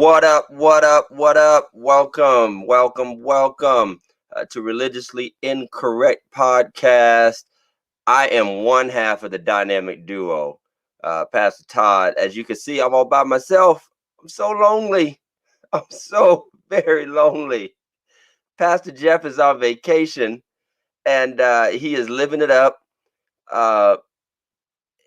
What up? What up? What up? Welcome to Religiously Incorrect Podcast. I am one half of the dynamic duo, Pastor Todd. As you can see, I'm all by myself. I'm so lonely. I'm so very lonely. Pastor Jeff is on vacation, and he is living it up uh,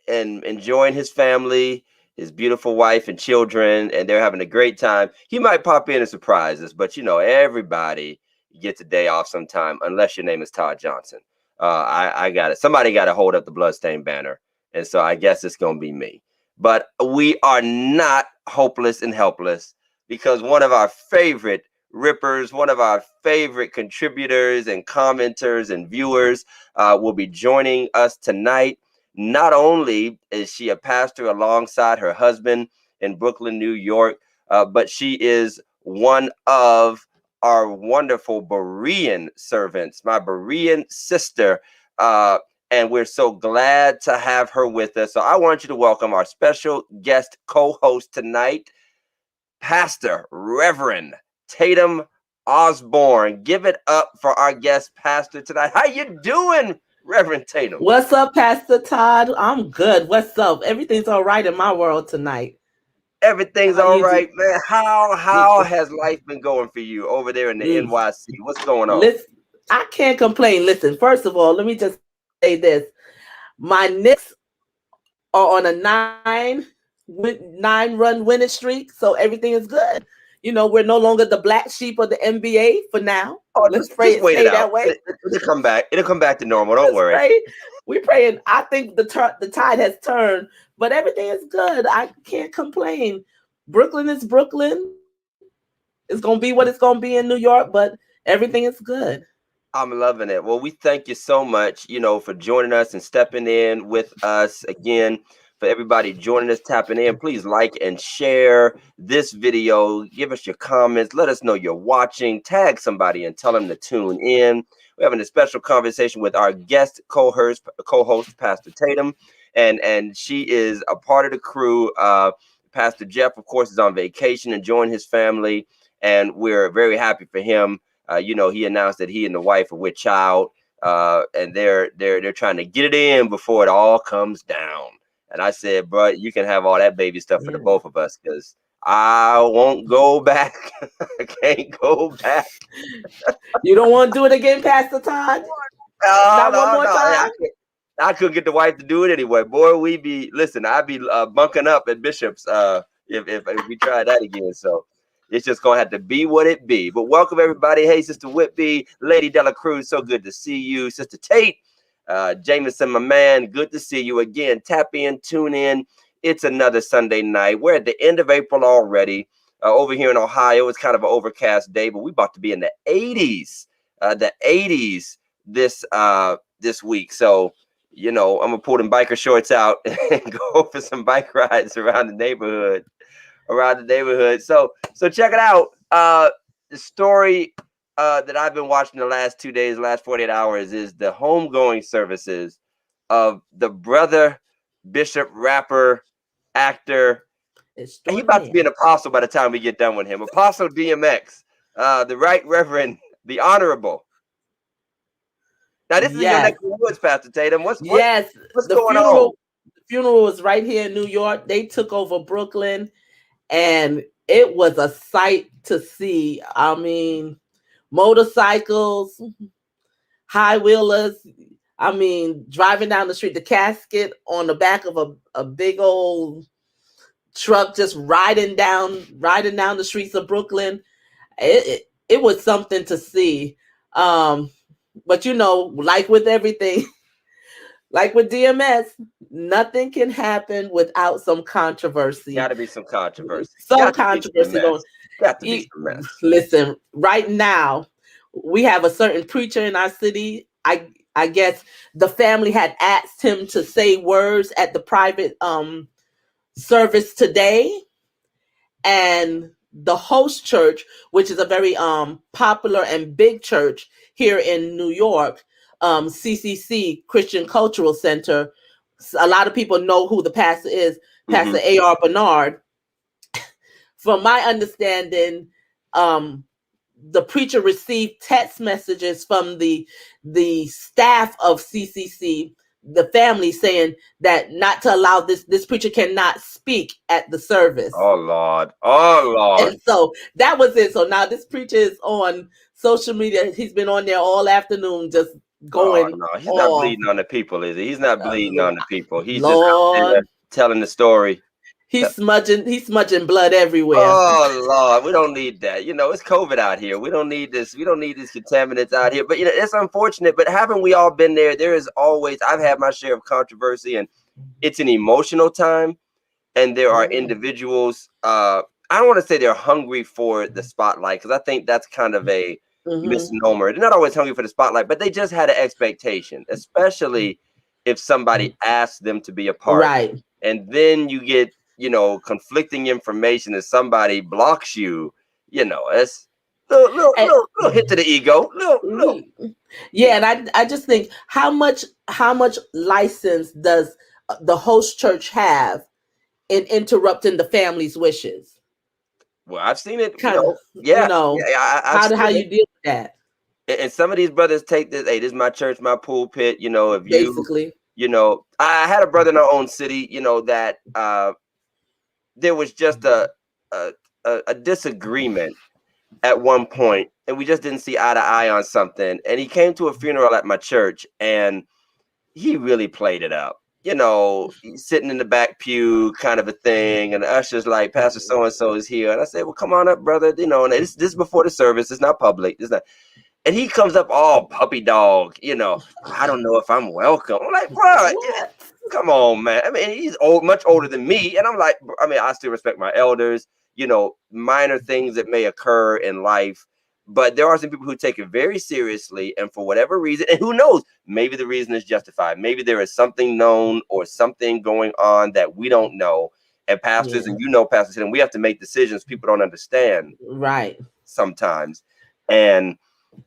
and enjoying his family, his beautiful wife and children, and they're having a great time. He might pop in and surprise us, but everybody gets a day off sometime, unless your name is Todd Johnson. I got it. Somebody got to hold up the bloodstained banner, and so I guess it's gonna be me. But we are not hopeless and helpless, because one of our favorite rippers, one of our favorite contributors and commenters and viewers will be joining us tonight. Not only is she a pastor alongside her husband in Brooklyn, New York, but she is one of our wonderful Berean servants, my Berean sister. And we're so glad to have her with us. So I want you to welcome our special guest co-host tonight, Pastor Reverend Tatum Osborne. Give it up for our guest pastor tonight. How you doing, Reverend Tatum? What's up, Pastor Todd? I'm good. What's up? Everything's all right in my world tonight. Everything's all right, man. How has life been going for you over there in the NYC? What's going on? Listen, I can't complain. Listen, first of all, let me just say this. My Knicks are on a nine-run winning streak, so everything is good. We're no longer the black sheep of the NBA for now. Let's pray it stay that way. It'll come back. It'll come back to normal. Don't worry. We're praying. I think the tide has turned, but everything is good. I can't complain. Brooklyn is Brooklyn. It's going to be what it's going to be in New York, but everything is good. I'm loving it. Well, we thank you so much, for joining us and stepping in with us again. For everybody joining us, tapping in, please like and share this video. Give us your comments. Let us know you're watching. Tag somebody and tell them to tune in. We're having a special conversation with our guest co-host, Pastor Tatum, and she is a part of the crew. Pastor Jeff, of course, is on vacation, enjoying his family, and we're very happy for him. He announced that he and the wife are with child, and they're trying to get it in before it all comes down. And I said, bro, you can have all that baby stuff for the both of us, because I won't go back. I can't go back. You don't want to do it again, Pastor Todd? Not one more time? I couldn't get the wife to do it anyway. Boy, I'd be bunking up at Bishop's if we try that again. So it's just going to have to be what it be. But welcome, everybody. Hey, Sister Whitby, Lady Dela Cruz, so good to see you. Sister Tate. Jameson, my man, good to see you again. Tap in, tune in. It's another Sunday night. We're at the end of April already. Over here in Ohio, it's kind of an overcast day, but we're about to be in the 80s. This week. So, I'm gonna pull them biker shorts out and go for some bike rides around the neighborhood. So check it out. The story that I've been watching the last 2 days, last 48 hours, is the homegoing services of the brother bishop, rapper, actor. He's about to be an apostle by the time we get done with him. Apostle DMX, the Right Reverend, the Honorable. Now, this is in your neck of the woods, Pastor Tatum. What's going on? The funeral was right here in New York. They took over Brooklyn, and it was a sight to see. I mean, motorcycles, high wheelers. I mean, driving down the street, the casket on the back of a big old truck, just riding down the streets of Brooklyn. It was something to see. But like with everything, like with DMS, nothing can happen without some controversy. Got to be some controversy. Got to be some mess. Listen, right now, we have a certain preacher in our city. I guess the family had asked him to say words at the private service today, and the host church, which is a very popular and big church here in New York, CCC, Christian Cultural Center. A lot of people know who the pastor is, Pastor A.R. Bernard. from my understanding, the preacher received text messages from the staff of CCC, the family, saying that not to allow this preacher cannot speak at the service. Oh Lord. Oh Lord. And so that was it. So now this preacher is on social media. He's been on there all afternoon, just going. No, he's not bleeding on the people, is he? He's not bleeding on the people. He's just out there telling the story. He's smudging blood everywhere. Oh Lord, we don't need that. It's COVID out here. We don't need this. We don't need these contaminants out here. But it's unfortunate. But haven't we all been there? There is always. I've had my share of controversy, and it's an emotional time. And there are individuals. I don't want to say they're hungry for the spotlight, because I think that's kind of a misnomer. They're not always hungry for the spotlight, but they just had an expectation, especially if somebody asked them to be a part. Right. And then you get, conflicting information, and somebody blocks you. It's little hit to the ego. Little. Yeah, and I just think how much license does the host church have in interrupting the family's wishes? Well, I've seen it. How you deal with that? And some of these brothers take this. Hey, this is my church, my pulpit. If basically, I had a brother in our own city. That there was just a disagreement at one point, and we just didn't see eye to eye on something. And he came to a funeral at my church, and he really played it up. He's sitting in the back pew, kind of a thing, and the usher's like, Pastor so and so is here, and I said, well, come on up, brother. And this is before the service. It's not public. It's not. And he comes up all puppy dog. I don't know if I'm welcome. I'm like, bro, come on, man. I mean, he's much older than me, and I'm like, I still respect my elders. Minor things that may occur in life. But there are some people who take it very seriously, and for whatever reason, and who knows, maybe the reason is justified. Maybe there is something known or something going on that we don't know. And pastors, and pastors, and we have to make decisions people don't understand. Right. Sometimes. And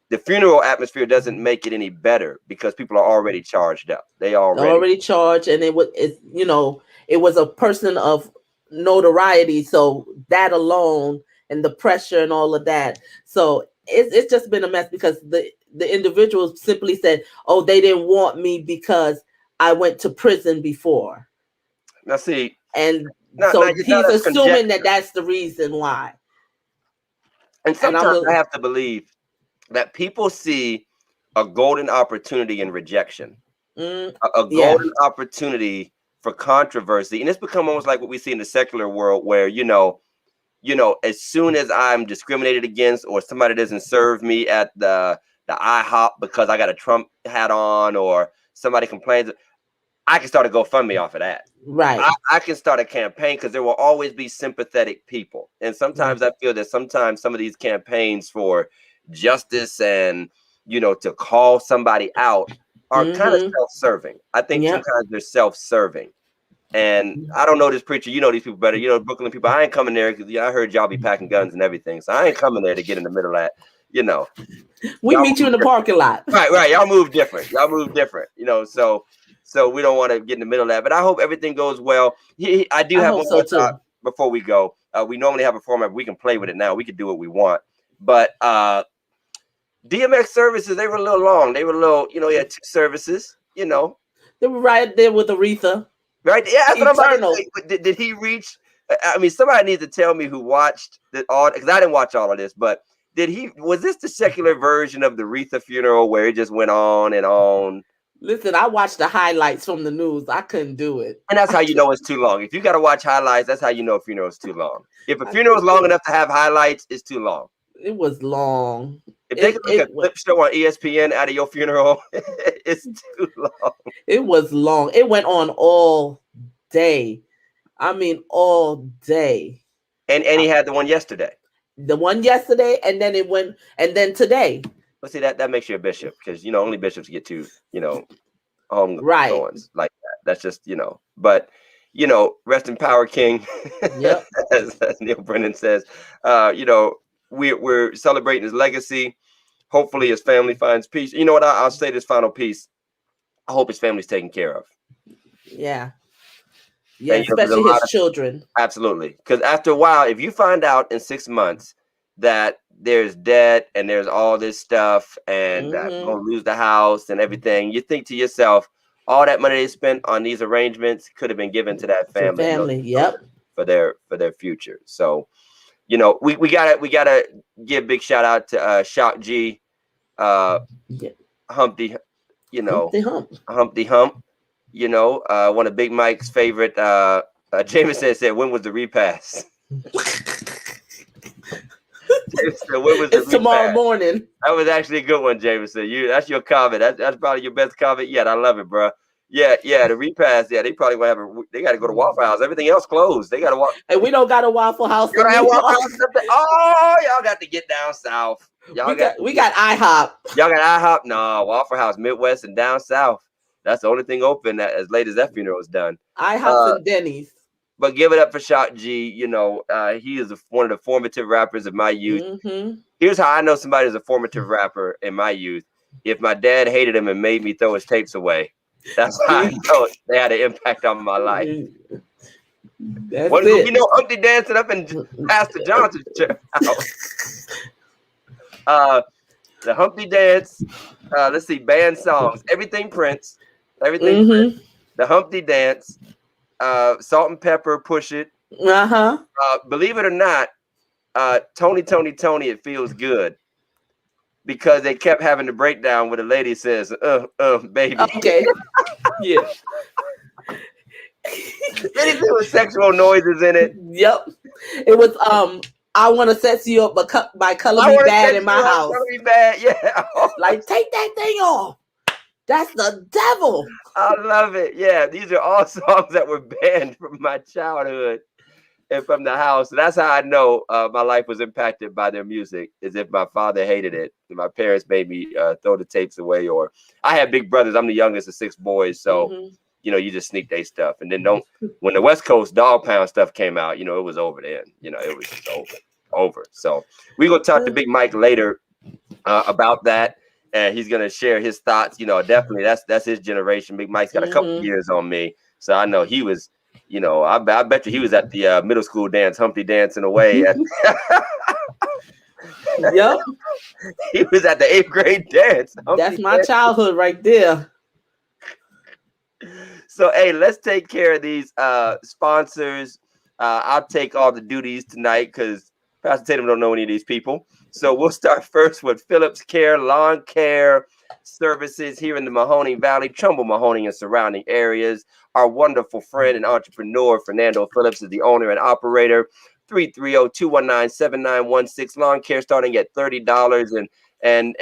the funeral atmosphere doesn't make it any better, because people are already charged up. They already charged, and it was a person of notoriety. So that alone, and the pressure and all of that. So it's just been a mess, because the individuals simply said, oh, they didn't want me because I went to prison before. Now see, and so he's assuming that that's the reason why. And sometimes I have to believe that people see a golden opportunity in rejection, a golden opportunity for controversy. And it's become almost like what we see in the secular world, where, as soon as I'm discriminated against, or somebody doesn't serve me at the IHOP because I got a Trump hat on, or somebody complains, I can start a GoFundMe off of that. Right. I can start a campaign, because there will always be sympathetic people. And sometimes I feel that sometimes some of these campaigns for justice and, to call somebody out are kind of self-serving. I think sometimes they're self-serving. And I don't know this preacher, these people better, Brooklyn people. I ain't coming there because I heard y'all be packing guns and everything. So I ain't coming there to get in the middle of that, We meet you in the parking lot. Right. Y'all move different. So we don't want to get in the middle of that. But I hope everything goes well. I do have one more thought before we go. We normally have a format. We can play with it now. We can do what we want. But DMX services, they were a little long. They were a little, he had 2 services, They were right there with Aretha. Right? Yeah, that's what I'm about to say. Did he reach? Somebody needs to tell me who watched it all, because I didn't watch all of this. But was this the secular version of the Aretha funeral, where it just went on and on? Listen, I watched the highlights from the news. I couldn't do it. And that's how you know it's too long. If you got to watch highlights, that's how you know a funeral is too long. If a funeral is long enough to have highlights, it's too long. It was long. If they could make a clip show on ESPN out of your funeral, it's too long. It was long. It went on all day. All day. And he had the one yesterday. And then it went, and then today. Well, see, that makes you a bishop, because only bishops get to home goings like that. That's just But rest in power, King. Yep. as Neil Brennan says. We're celebrating his legacy. Hopefully his family finds peace. You know what? I'll say this final piece. I hope his family's taken care of. Yeah. Yeah, And, there's a especially lot his of children. absolutely, because after a while, if you find out in 6 months that there's debt and there's all this stuff and gonna lose the house and everything, you think to yourself, all that money they spent on these arrangements could have been given to that The family, family, yep, for their future. So, we gotta give big shout out to Shock G, yeah. Humpty, Humpty Hump. Humpty Hump. One of Big Mike's favorite. Jameson said, "When was the repass?" Jameson said, "When was the It's tomorrow repass?" morning. That was actually a good one, Jameson. That's your comment. That's probably your best comment yet. I love it, bro. Yeah, the repass. Yeah, they probably gonna have they got to go to Waffle House. Everything else closed. They got to walk. And we don't got a Waffle House You in don't have New Waffle York. House. Oh, y'all got to get down south. We got IHOP. Y'all got IHOP. No, Waffle House, Midwest and down south. That's the only thing open as late as that funeral is done. IHOPs and Denny's. But give it up for Shock G. He is one of the formative rappers of my youth. Mm-hmm. Here's how I know somebody is a formative rapper in my youth. If my dad hated him and made me throw his tapes away, that's how I know they had an impact on my life. That's What it. we know Humpty dancing up in Pastor Johnson's house. The Humpty dance. Let's see, band songs. Everything Prince. Everything Prince. The Humpty dance. Salt and Pepper, Push It. Believe it or not, Tony, it feels good. Because they kept having the breakdown where the lady says, baby. Okay. Yeah. Anything with sexual noises in it. Yep. It was I want to set you up by Color Me Bad in my house. Color Me Bad, yeah. Like, take that thing off. That's the devil. I love it. Yeah, these are all songs that were banned from my childhood and from the house. So that's how I know my life was impacted by their music, is if my father hated it and my parents made me throw the tapes away. Or I had big brothers. I'm the youngest of 6 boys. So, you just sneak their stuff. And then when the West Coast Dog Pound stuff came out, it was over then. It was just over. So we're going to talk to Big Mike later about that. And he's going to share his thoughts. Definitely that's his generation. Big Mike's got a couple years on me. So I know he was, I bet you he was at the middle school dance, Humpty dancing away. Yep. He was at the 8th grade dance. That's my childhood right there. So, hey, let's take care of these sponsors. I'll take all the duties tonight because Pastor Tatum don't know any of these people. So we'll start first with Phillips Care Lawn Care Services here in the Mahoning Valley, Trumbull, Mahoning, and surrounding areas. Our wonderful friend and entrepreneur, Fernando Phillips, is the owner and operator. 330-219-7916. Lawn care starting at $30. And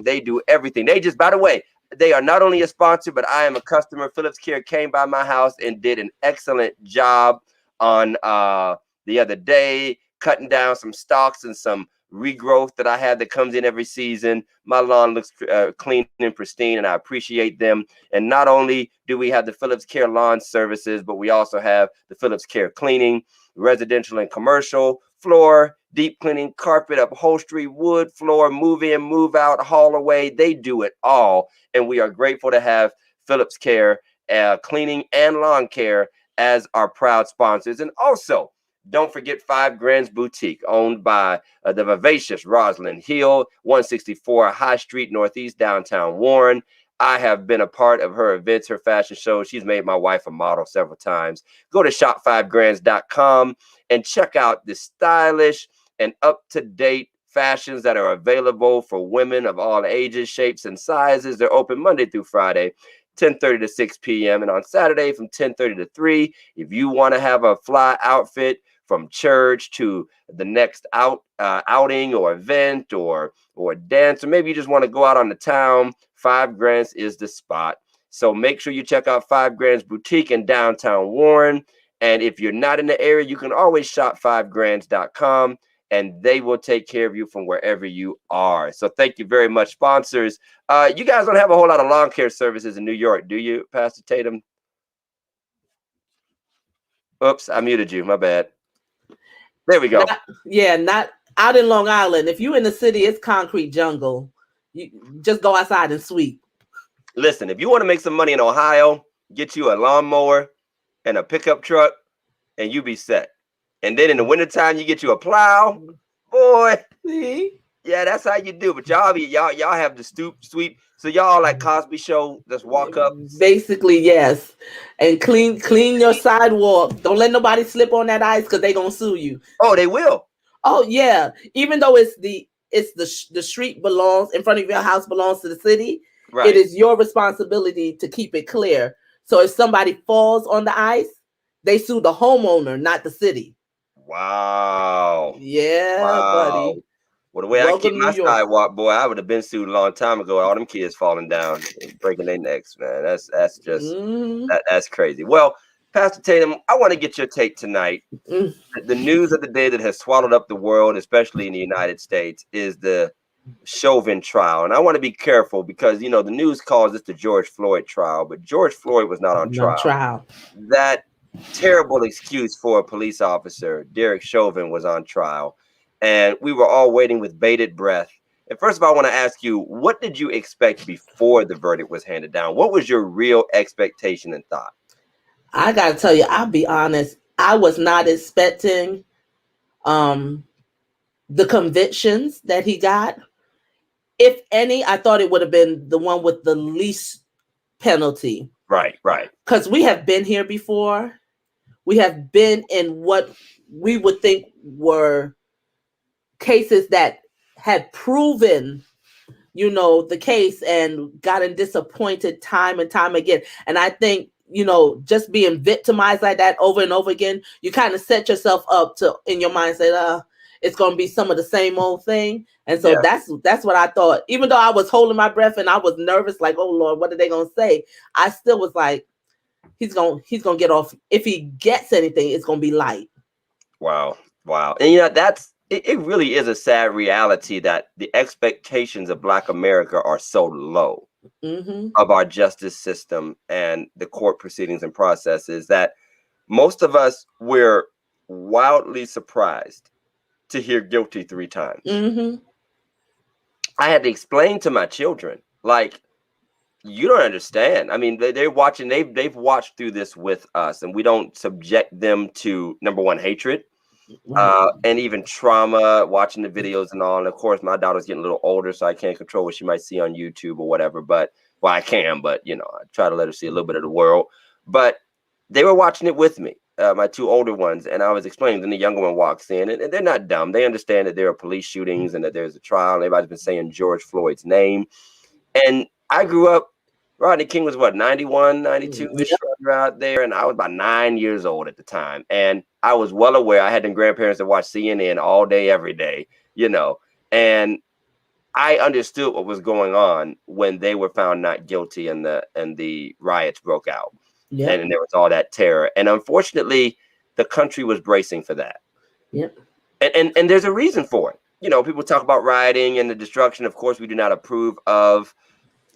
they do everything. They just, by the way, they are not only a sponsor, but I am a customer. Phillips Care came by my house and did an excellent job on the other day, cutting down some stalks and some regrowth that I have that comes in every season. My lawn looks clean and pristine, and I appreciate them. And not only do we have the Phillips Care lawn services, but we also have the Phillips Care cleaning, residential and commercial, floor, deep cleaning, carpet, upholstery, wood, floor, move in, move out, haul away. They do it all. And we are grateful to have Phillips Care cleaning and lawn care as our proud sponsors. And also, don't forget 5 Grands Boutique, owned by the vivacious Rosalind Hill, 164 High Street, Northeast, downtown Warren. I have been a part of her events, her fashion shows. She's made my wife a model several times. Go to shop5grands.com and check out the stylish and up-to-date fashions that are available for women of all ages, shapes, and sizes. They're open Monday through Friday, 10:30 to 6 p.m. and on Saturday from 10:30 to 3. If you want to have a fly outfit from church to the next outing or event or dance, or maybe you just want to go out on the town, 5 Grands is the spot. So make sure you check out 5 Grands Boutique in downtown Warren. And if you're not in the area, you can always shop 5grands.com. and they will take care of you from wherever you are. So thank you very much, sponsors. You guys don't have a whole lot of lawn care services in New York, do you, Pastor Tatum? Oops, I muted you. My bad. There we go. Not out in Long Island. If you're in the city, it's concrete jungle. You just go outside and sweep. Listen, if you want to make some money in Ohio, get you a lawnmower, and a pickup truck, and you be set. And then in the wintertime, you get you a plow, boy. See? Yeah, that's how you do. But y'all have the stoop sweep. So y'all like Cosby Show, just walk up. Basically, yes. And clean your sidewalk. Don't let nobody slip on that ice because they gonna sue you. Oh, they will. Oh yeah. Even though the street belongs in front of your house belongs to the city, Right. it is your responsibility to keep it clear. So if somebody falls on the ice, they sue the homeowner, not the city. Wow. Yeah, buddy. Well, the way I keep Welcome to my New York. sidewalk, boy, I would have been sued a long time ago. All them kids falling down, breaking their necks, man. That's just that's crazy. Well, Pastor Tatum, I want to get your take tonight. The news of the day that has swallowed up the world, especially in the United States, is the Chauvin trial. And I want to be careful because, the news calls this the George Floyd trial, but George Floyd was not on trial. That terrible excuse for a police officer, Derek Chauvin, was on trial. And we were all waiting with bated breath. And first of all, I want to ask you, what did you expect before the verdict was handed down? What was your real expectation and thought? I got to tell you, I'll be honest. I was not expecting the convictions that he got. If any, I thought it would have been the one with the least penalty. Right. Because we have been here before. We have been in what we would think were cases that had proven, the case and gotten disappointed time and time again. And I think, just being victimized like that over and over again, you kind of set yourself up to, in your mind, say, it's going to be some of the same old thing. And so that's what I thought. Even though I was holding my breath and I was nervous, like, oh Lord, what are they going to say? I still was like, he's going to get off. If he gets anything, it's going to be light. Wow. And it really is a sad reality that the expectations of Black America are so low of our justice system and the court proceedings and processes that most of us we're wildly surprised to hear guilty 3 times. I had to explain to my children, like, you don't understand. I mean, they're watching, they've watched through this with us, and we don't subject them to, number one, hatred, and even trauma, watching the videos and all. And of course, my daughter's getting a little older, so I can't control what she might see on YouTube or whatever. But, well, I can, but, I try to let her see a little bit of the world. But they were watching it with me, my 2 older ones, and I was explaining. Then the younger one walks in, and they're not dumb. They understand that there are police shootings and that there's a trial. And everybody's been saying George Floyd's name. And I grew up, Rodney King was what, 91, 92 out there, and I was about 9 years old at the time. And I was well aware. I had them grandparents that watched CNN all day, every day, and I understood what was going on when they were found not guilty and the riots broke out. And there was all that terror. And unfortunately, the country was bracing for that. And there's a reason for it. People talk about rioting and the destruction. Of course, we do not approve of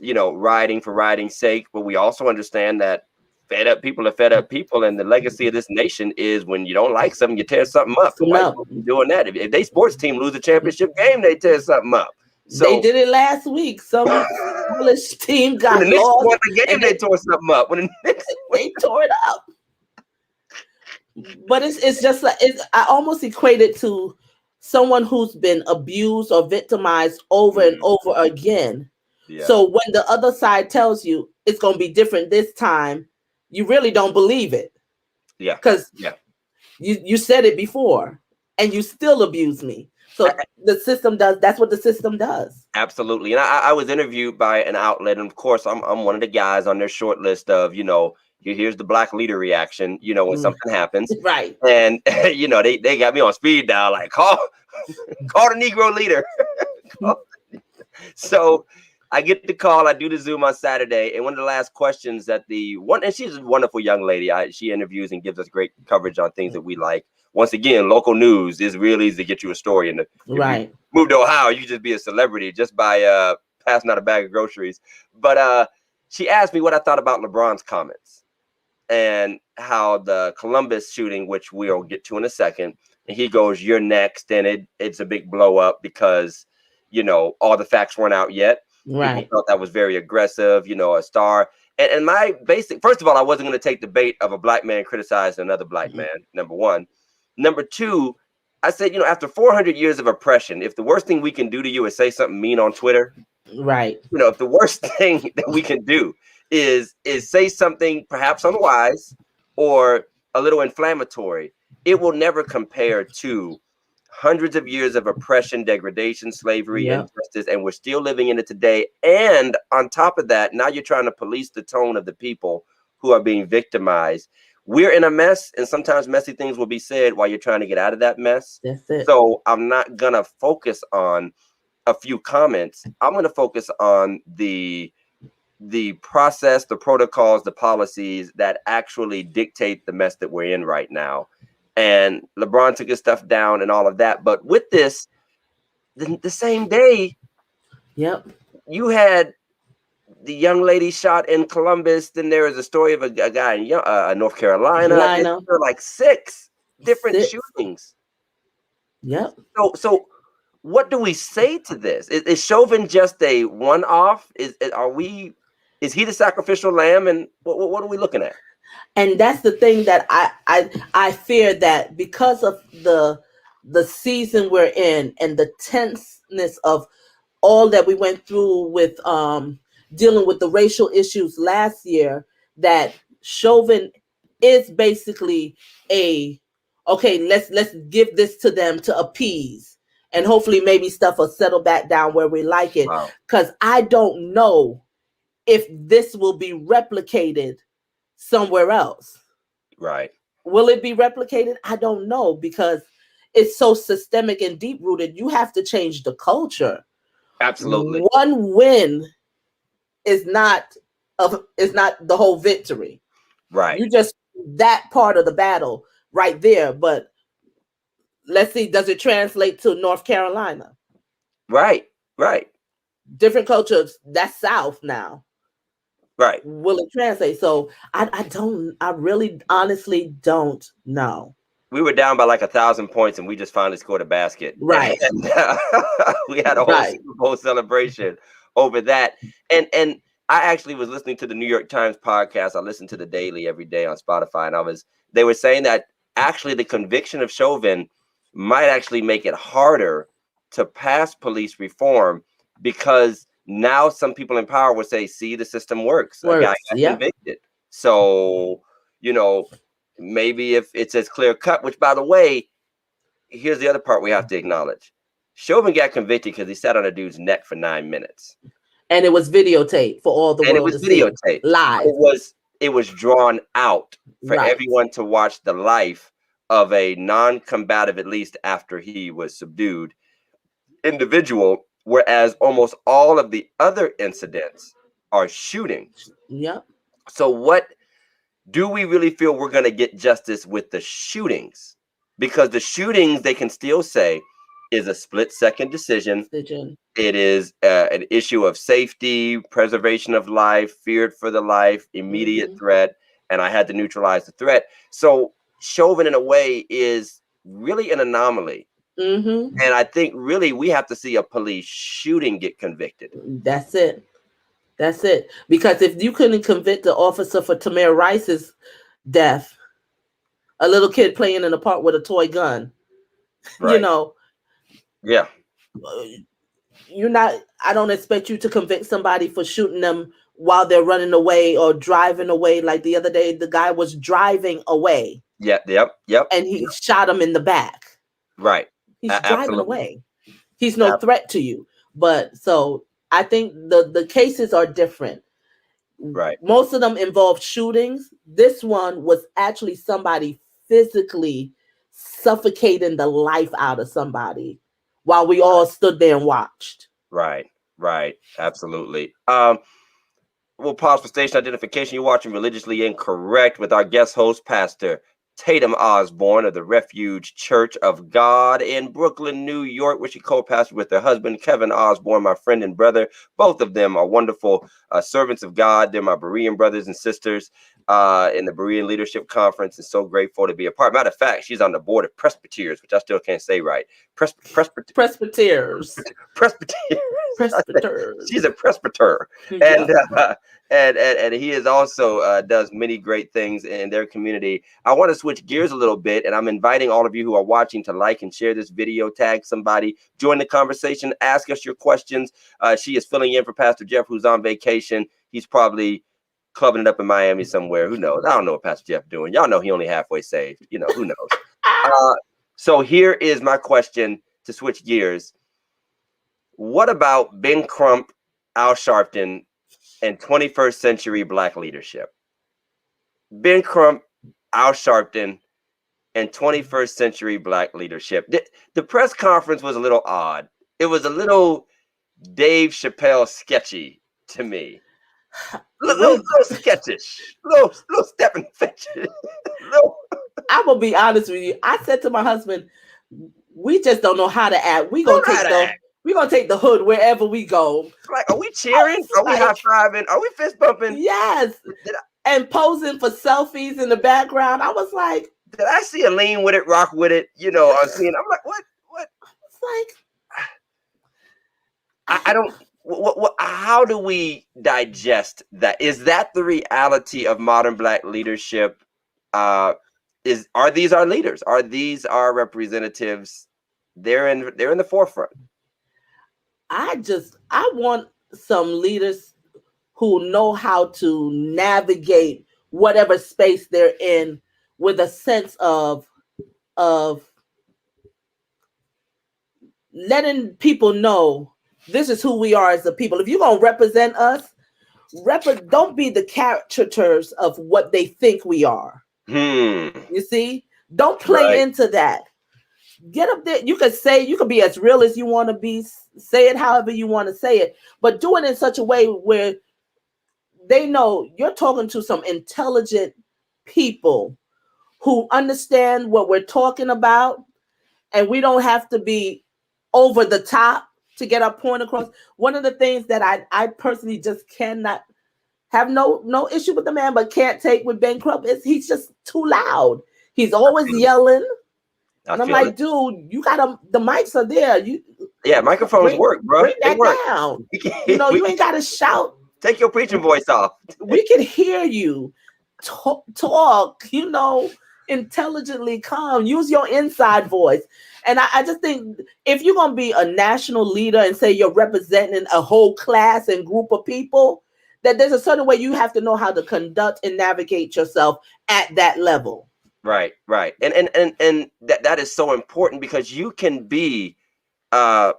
rioting for rioting's sake, but we also understand that fed up people are fed up people, and the legacy of this nation is when you don't like something, you tear something up. The white folks are doing that. If they sports team lose a championship game, they tear something up. So they did it last week. Some English team got when the Knicks lost. won the game, they tore something up. When the Knicks they tore it up. But it's just like I almost equate it to someone who's been abused or victimized over and over again. So when the other side tells you it's going to be different this time, you really don't believe it. Because you said it before and you still abuse me. So the system does. That's what the system does. Absolutely. And I was interviewed by an outlet. And of course, I'm one of the guys on their short list of, here's the Black leader reaction, when something happens. Right. And, they got me on speed dial, like, call the Negro leader. So I get the call. I do the Zoom on Saturday, and one of the last questions that and she's a wonderful young lady. She interviews and gives us great coverage on things that we like. Once again, local news is real easy to get you a story. And if you move to Ohio, you just be a celebrity just by passing out a bag of groceries. But she asked me what I thought about LeBron's comments and how the Columbus shooting, which we'll get to in a second, and he goes, "You're next," and it's a big blow up because all the facts weren't out yet. People thought that was very aggressive, a star. And my basic, first of all, I wasn't going to take the bait of a black man criticizing another black man, number one. Number two, I said, after 400 years of oppression, if the worst thing we can do to you is say something mean on Twitter, right. if the worst thing that we can do is say something perhaps unwise or a little inflammatory, it will never compare to hundreds of years of oppression, degradation, slavery, injustice, and we're still living in it today. And on top of that, now you're trying to police the tone of the people who are being victimized. We're in a mess, and sometimes messy things will be said while you're trying to get out of that mess. That's it. So I'm not gonna focus on a few comments. I'm gonna focus on the process, the protocols, the policies that actually dictate the mess that we're in right now. And LeBron took his stuff down and all of that. But with this, the same day, you had the young lady shot in Columbus. Then there was a story of a guy in North Carolina. There were like 6 different shootings. So what do we say to this? Is Chauvin just a one-off? Is he the sacrificial lamb? And what are we looking at? And that's the thing that I fear, that because of the season we're in and the tenseness of all that we went through with dealing with the racial issues last year, that Chauvin is basically let's give this to them to appease, and hopefully maybe stuff will settle back down where we like it. Because I don't know if this will be replicated somewhere else. Right. Will it be replicated? I don't know, because it's so systemic and deep rooted. You have to change the culture. Absolutely. One win is not the whole victory. Right. You just that part of the battle right there. But let's see, does it translate to North Carolina? Right. Different cultures. That's South now. Right. Will it translate? So I really honestly don't know. We were down by like 1,000 points and we just finally scored a basket. Right. And, we had a whole Super Bowl celebration over that. And I actually was listening to the New York Times podcast. I listen to the Daily every day on Spotify, and they were saying that actually the conviction of Chauvin might actually make it harder to pass police reform, because now some people in power would say, see, the system works. A guy got convicted. So, maybe if it's as clear cut, which, by the way, here's the other part we have to acknowledge. Chauvin got convicted because he sat on a dude's neck for 9 minutes. And it was videotaped for all the world to see. Live. It was drawn out for everyone to watch the life of a non-combative, at least after he was subdued, individual. Whereas almost all of the other incidents are shootings. So what do we really feel we're going to get justice with the shootings? Because the shootings, they can still say, is a split-second decision. It is an issue of safety, preservation of life, feared for the life, immediate threat, and I had to neutralize the threat. So Chauvin, in a way, is really an anomaly. And I think really we have to see a police shooting get convicted. That's it. Because if you couldn't convict the officer for Tamir Rice's death, a little kid playing in the park with a toy gun, I don't expect you to convict somebody for shooting them while they're running away or driving away. Like the other day, the guy was driving away. Yep. And he shot him in the back. Right. He's driving away. He's no threat to you. But so I think the cases are different. Right. Most of them involved shootings. This one was actually somebody physically suffocating the life out of somebody while we all stood there and watched. Right. Absolutely. We'll pause for station identification. You're watching Religiously Incorrect with our guest host, Pastor Tatum Osborne of the Refuge Church of God in Brooklyn, New York, where she co-pastored with her husband, Kevin Osborne, my friend and brother. Both of them are wonderful servants of God. They're my Berean brothers and sisters in the Berean Leadership Conference, and so grateful to be a part. Matter of fact, she's on the board of Presbyterians, which I still can't say right. Presbyterians. She's a presbyter, and and he is also does many great things in their community. I want to switch gears a little bit, and I'm inviting all of you who are watching to like and share this video, tag somebody, join the conversation, ask us your questions. She is filling in for Pastor Jeff, who's on vacation. He's probably clubbing it up in Miami somewhere. Who knows? I don't know what Pastor Jeff doing. Y'all know he only halfway saved. You know, who knows? So here is my question to switch gears. What about Ben Crump, Al Sharpton, and 21st century Black leadership? Ben Crump, Al Sharpton, and 21st century Black leadership. The press conference was a little odd. It was a little Dave Chappelle sketchy to me. Little sketchish. Little stepping fetches. I'm gonna be honest with you. I said to my husband, we just don't know how to act. We're gonna take the hood wherever we go. Like, are we cheering? Are we high-fiving? Are we fist bumping? Yes. And posing for selfies in the background. I was like, did I see a lean with it, rock with it? You know, on scene. I'm like, what? It's like, I don't. What? How do we digest that? Is that the reality of modern Black leadership? Are these our leaders? Are these our representatives? They're in the forefront. I want some leaders who know how to navigate whatever space they're in with a sense of letting people know this is who we are as a people. If you're going to represent us, don't be the caricatures of what they think we are. You see? Don't play into that. Get up there. You could be as real as you want to be. Say it however you want to say it, but do it in such a way where they know you're talking to some intelligent people who understand what we're talking about, and we don't have to be over the top to get our point across. One of the things that I personally just cannot have no issue with the man, but can't take with Ben Crump is he's just too loud. He's always yelling. And I'm like, dude, you got the mics are there. Microphones work, bro. Bring that down. You ain't got to shout. Take your preaching voice off. We can hear you talk, intelligently, calm. Use your inside voice. And I just think if you're going to be a national leader and say you're representing a whole class and group of people, that there's a certain way you have to know how to conduct and navigate yourself at that level. Right. And that is so important, because you can be at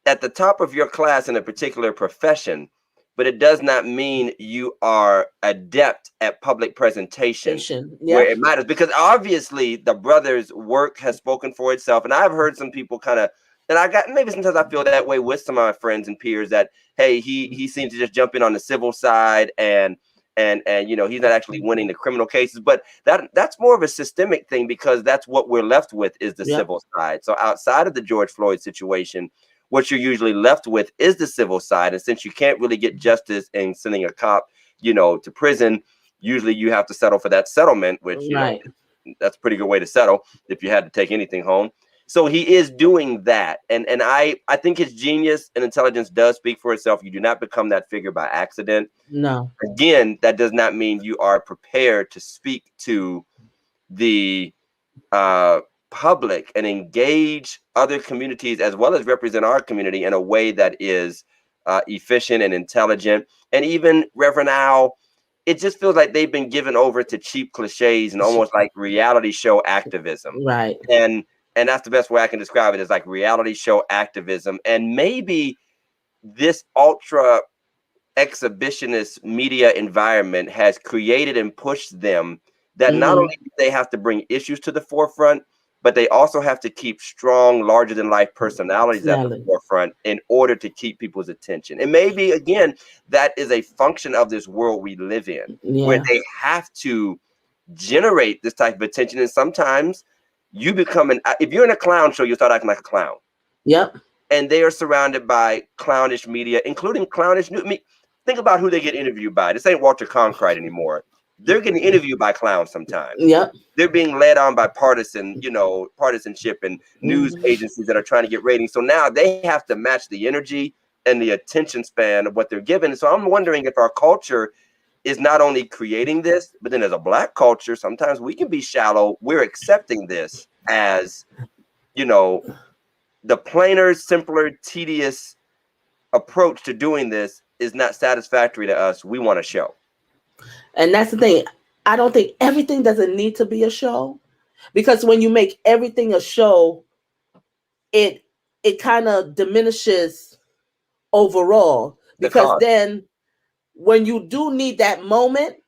the top of your class in a particular profession, but it does not mean you are adept at public presentation where it matters, because obviously the brother's work has spoken for itself. And I've heard some people maybe sometimes I feel that way with some of my friends and peers, that, hey, he seems to just jump in on the civil side and he's not actually winning the criminal cases, but that's more of a systemic thing, because that's what we're left with is the civil side. So outside of the George Floyd situation, what you're usually left with is the civil side. And since you can't really get justice in sending a cop, to prison, usually you have to settle for that settlement, which, that's a pretty good way to settle if you had to take anything home. So he is doing that. And I think his genius and intelligence does speak for itself. You do not become that figure by accident. No. Again, that does not mean you are prepared to speak to the public and engage other communities as well as represent our community in a way that is efficient and intelligent. And even Reverend Al, it just feels like they've been given over to cheap cliches and almost like reality show activism. Right. And that's the best way I can describe it, is like reality show activism. And maybe this ultra exhibitionist media environment has created and pushed them that not only do they have to bring issues to the forefront, but they also have to keep strong, larger than life personalities at the forefront in order to keep people's attention. And maybe, again, that is a function of this world we live in, where they have to generate this type of attention. And sometimes you become if you're in a clown show, you start acting like a clown. Yep. And they are surrounded by clownish media, including clownish news. Think about who they get interviewed by. This ain't Walter Cronkite anymore. They're getting interviewed by clowns sometimes. Yep. They're being led on by partisanship and news agencies that are trying to get ratings. So now they have to match the energy and the attention span of what they're given. So I'm wondering if our culture is not only creating this, but then as a Black culture, sometimes we can be shallow. We're accepting this as, the plainer, simpler, tedious approach to doing this is not satisfactory to us. We want a show. And that's the thing. I don't think everything doesn't need to be a show, because when you make everything a show, it kind of diminishes overall, because then when you do need that moment,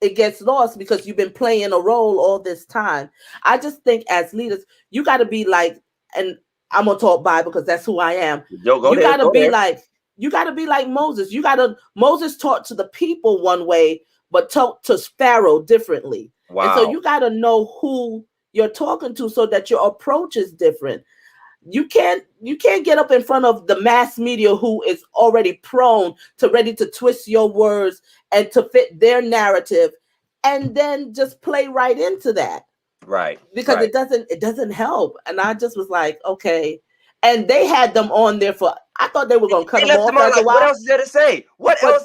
it gets lost because you've been playing a role all this time. I just think as leaders, you got to be like, and I'm gonna talk Bible because that's who I am. You got to be like Moses. Moses taught to the people one way, but talked to Pharaoh differently. Wow. And so you got to know who you're talking to so that your approach is different. You can't get up in front of the mass media who is already prone to ready to twist your words and to fit their narrative, and then just play right into that. Right. Because it doesn't help. And I just was like, okay. And they had them on there I thought they were gonna cut them off. What else is there to say?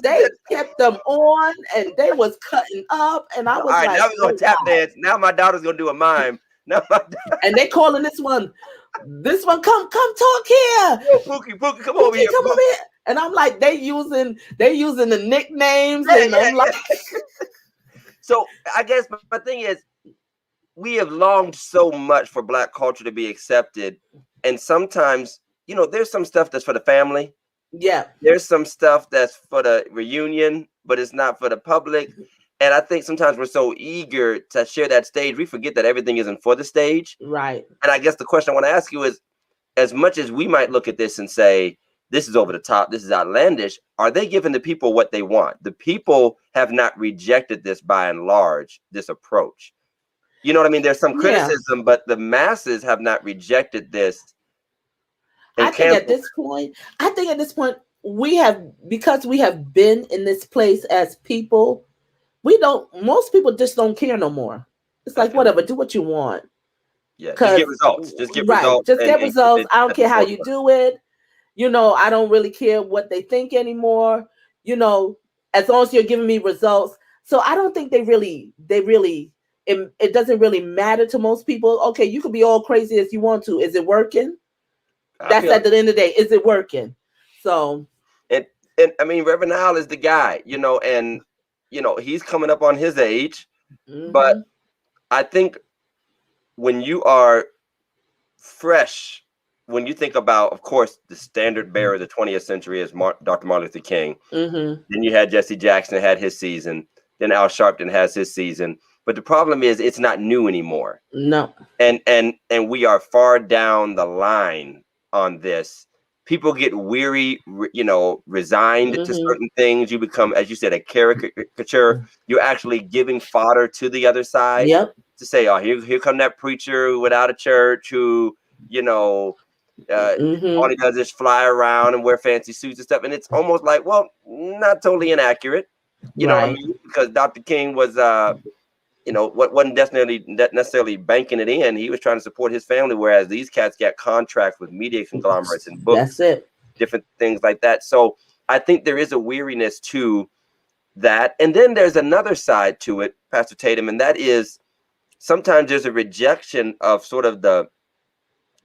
They kept them on, and they was cutting up, and I was all right, like, now we're gonna tap dance. Now my daughter's gonna do a mime. And they calling this one, come talk here. Yo, Pookie, come over here. And I'm like, they using the nicknames, and I'm like, so I guess my thing is, we have longed so much for Black culture to be accepted, and sometimes, there's some stuff that's for the family. Yeah. There's some stuff that's for the reunion, but it's not for the public. And I think sometimes we're so eager to share that stage, we forget that everything isn't for the stage. Right. And I guess the question I want to ask you is, as much as we might look at this and say, this is over the top, this is outlandish, are they giving the people what they want? The people have not rejected this by and large, this approach. You know what I mean? There's some criticism, but the masses have not rejected this. I think at this point, because we have been in this place as people, most people just don't care no more. It's like, whatever, do what you want. Yeah, just get results. Just get results. Just get results. I don't care how you do it. I don't really care what they think anymore. As long as you're giving me results. So I don't think it doesn't really matter to most people. Okay, you could be all crazy as you want to. Is it working? That's at the end of the day. Is it working? So, and I mean, Reverend Al is the guy, and he's coming up on his age, but I think when you are fresh, when you think about, of course, the standard bearer of the 20th century is Dr. Martin Luther King. Then you had Jesse Jackson had his season. Then Al Sharpton has his season. But the problem is, it's not new anymore. No. And we are far down the line on this. People get weary, resigned to certain things. You become, as you said, a caricature. You're actually giving fodder to the other side. Yep. To say, oh, here come that preacher without a church who, all he does is fly around and wear fancy suits and stuff. And it's almost like, well, not totally inaccurate. You know what I mean? Because Dr. King was, wasn't necessarily banking it in. He was trying to support his family, whereas these cats got contracts with media conglomerates and books. That's it. Different things like that. So I think there is a weariness to that. And then there's another side to it, Pastor Tatum, and that is sometimes there's a rejection of sort of the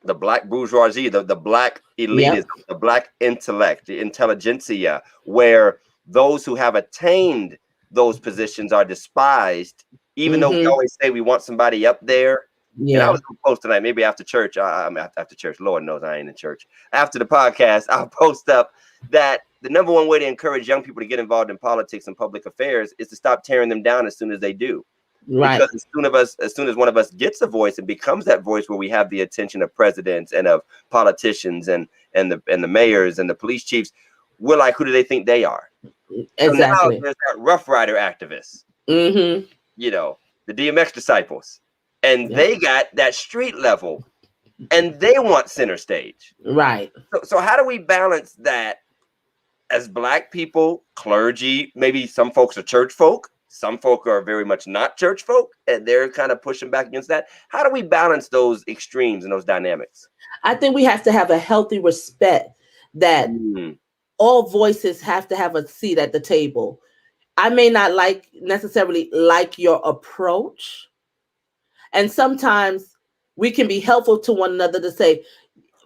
Black bourgeoisie, the Black elitism, the Black intellect, the intelligentsia, where those who have attained those positions are despised, even though we always say we want somebody up there. Yeah. And I was going to post tonight, maybe after church. I'm after church. Lord knows I ain't in church. After the podcast, I'll post up that the number one way to encourage young people to get involved in politics and public affairs is to stop tearing them down as soon as they do. Right. Because as soon as one of us gets a voice and becomes that voice where we have the attention of presidents and of politicians and the mayors and the police chiefs, we're like, who do they think they are? Exactly. So now there's that Rough Rider activist. the DMX disciples, and Yeah. they got that street level, and they want center stage. Right. So how do we balance that as Black people, clergy? Maybe some folks are church folk, some folk are very much not church folk, and they're kind of pushing back against that. How do we balance those extremes and those dynamics? I think we have to have a healthy respect that all voices have to have a seat at the table. I may not necessarily like your approach, and sometimes we can be helpful to one another to say,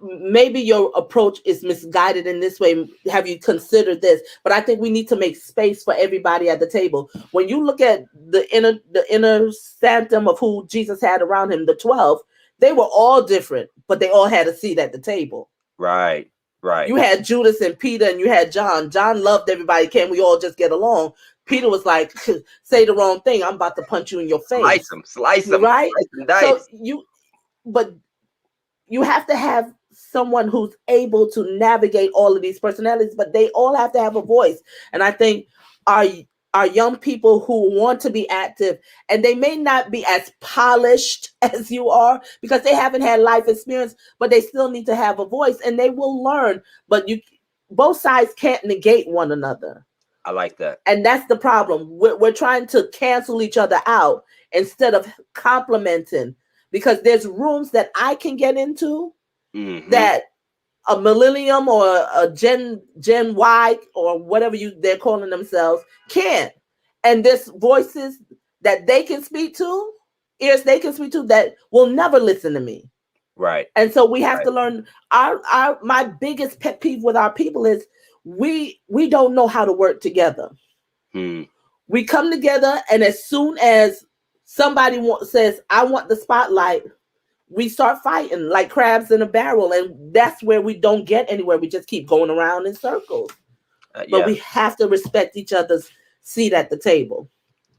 maybe your approach is misguided in this way. Have you considered this? But I think we need to make space for everybody at the table. When you look at the inner sanctum of who Jesus had around him, the 12, they were all different, but they all had a seat at the table. Right. You had Judas and Peter, and you had John. John loved everybody. Can we all just get along? Peter was like, say the wrong thing, I'm about to punch you in your face. Slice them. Right? So you have to have someone who's able to navigate all of these personalities, but they all have to have a voice. And I think our young people who want to be active, and they may not be as polished as you are because they haven't had life experience, but they still need to have a voice, and they will learn. But both sides can't negate one another. I like that. And that's the problem. We're trying to cancel each other out instead of complimenting, because there's rooms that I can get into that a millennium or a Gen Y or whatever they're calling themselves can't. And there's voices that they can speak to, ears they can speak to, that will never listen to me. Right. And so we have to learn. My biggest pet peeve with our people is we don't know how to work together. We come together, and as soon as somebody says, I want the spotlight, we start fighting like crabs in a barrel, and that's where we don't get anywhere. We just keep going around in circles. But we have to respect each other's seat at the table.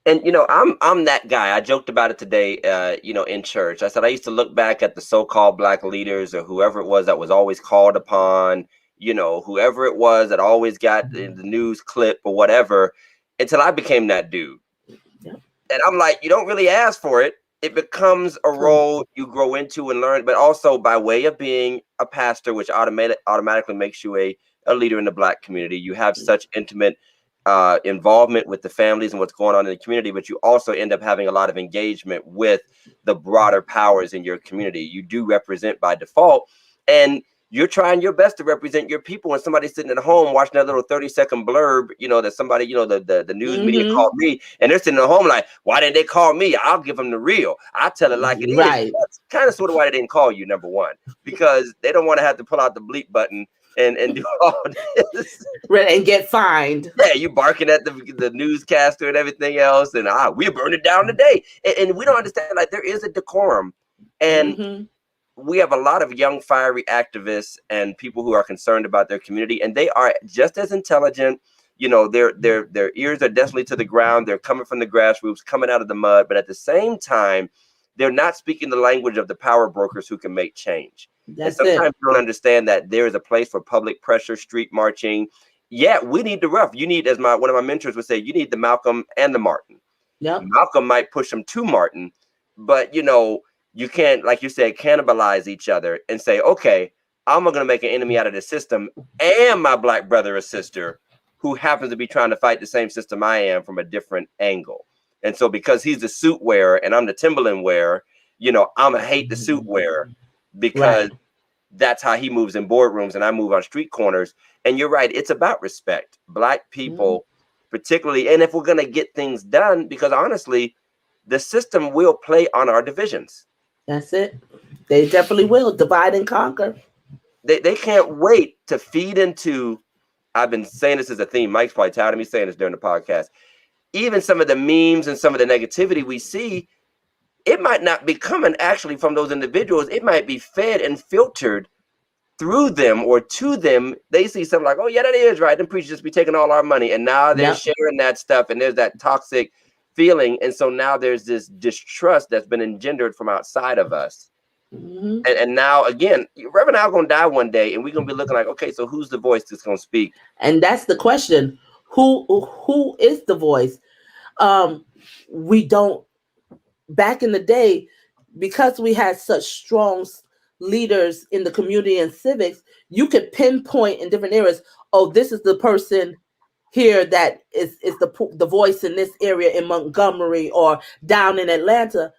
And I'm that guy. I joked about it today, in church. I said I used to look back at the so-called Black leaders, or whoever it was that was always called upon, whoever it was that always got the news clip or whatever, until I became that dude. Yeah. And I'm like, you don't really ask for it. It becomes a role you grow into and learn, but also by way of being a pastor, which automatically makes you a leader in the Black community. You have such intimate involvement with the families and what's going on in the community, but you also end up having a lot of engagement with the broader powers in your community. You do represent by default, and you're trying your best to represent your people. When somebody's sitting at home watching that little 30-second blurb, that somebody, the news media called me, and they're sitting at home like, why didn't they call me? I'll give them the real. I'll tell it like it is. That's kind of sort of why they didn't call you, number one, because they don't want to have to pull out the bleep button and do all this. And get fined. Yeah, you barking at the newscaster and everything else, and we'll burn it down today. And we don't understand, like, there is a decorum. And we have a lot of young, fiery activists and people who are concerned about their community, and they are just as intelligent. Their ears are definitely to the ground. They're coming from the grassroots, coming out of the mud, but at the same time, they're not speaking the language of the power brokers who can make change. And sometimes you don't understand that there is a place for public pressure, street marching. Yeah, we need the rough. You need, as one of my mentors would say, you need the Malcolm and the Martin. Yep. Malcolm might push them to Martin, but you can't, like you said, cannibalize each other and say, okay, I'm going to make an enemy out of the system and my Black brother or sister who happens to be trying to fight the same system I am from a different angle. And so because he's the suit wearer and I'm the Timberland wearer, I'm going to hate the suit wearer because that's how he moves in boardrooms and I move on street corners. And you're right. It's about respect. Black people, particularly, and if we're going to get things done, because honestly, the system will play on our divisions. That's it. They definitely will divide and conquer. They can't wait to feed into. I've been saying this as a theme. Mike's probably tired of me saying this during the podcast. Even some of the memes and some of the negativity we see, it might not be coming actually from those individuals. It might be fed and filtered through them or to them. They see something like, oh yeah, that is right. Them preachers just be taking all our money, and now they're sharing that stuff, and there's that toxic feeling, and so now there's this distrust that's been engendered from outside of us. And now again, Reverend Al gonna die one day, and we're gonna be looking like, okay, so who's the voice that's gonna speak? And that's the question: who is the voice? We don't back in the day, because we had such strong leaders in the community and civics, you could pinpoint in different areas, oh, this is the person here that is the voice in this area in Montgomery or down in Atlanta.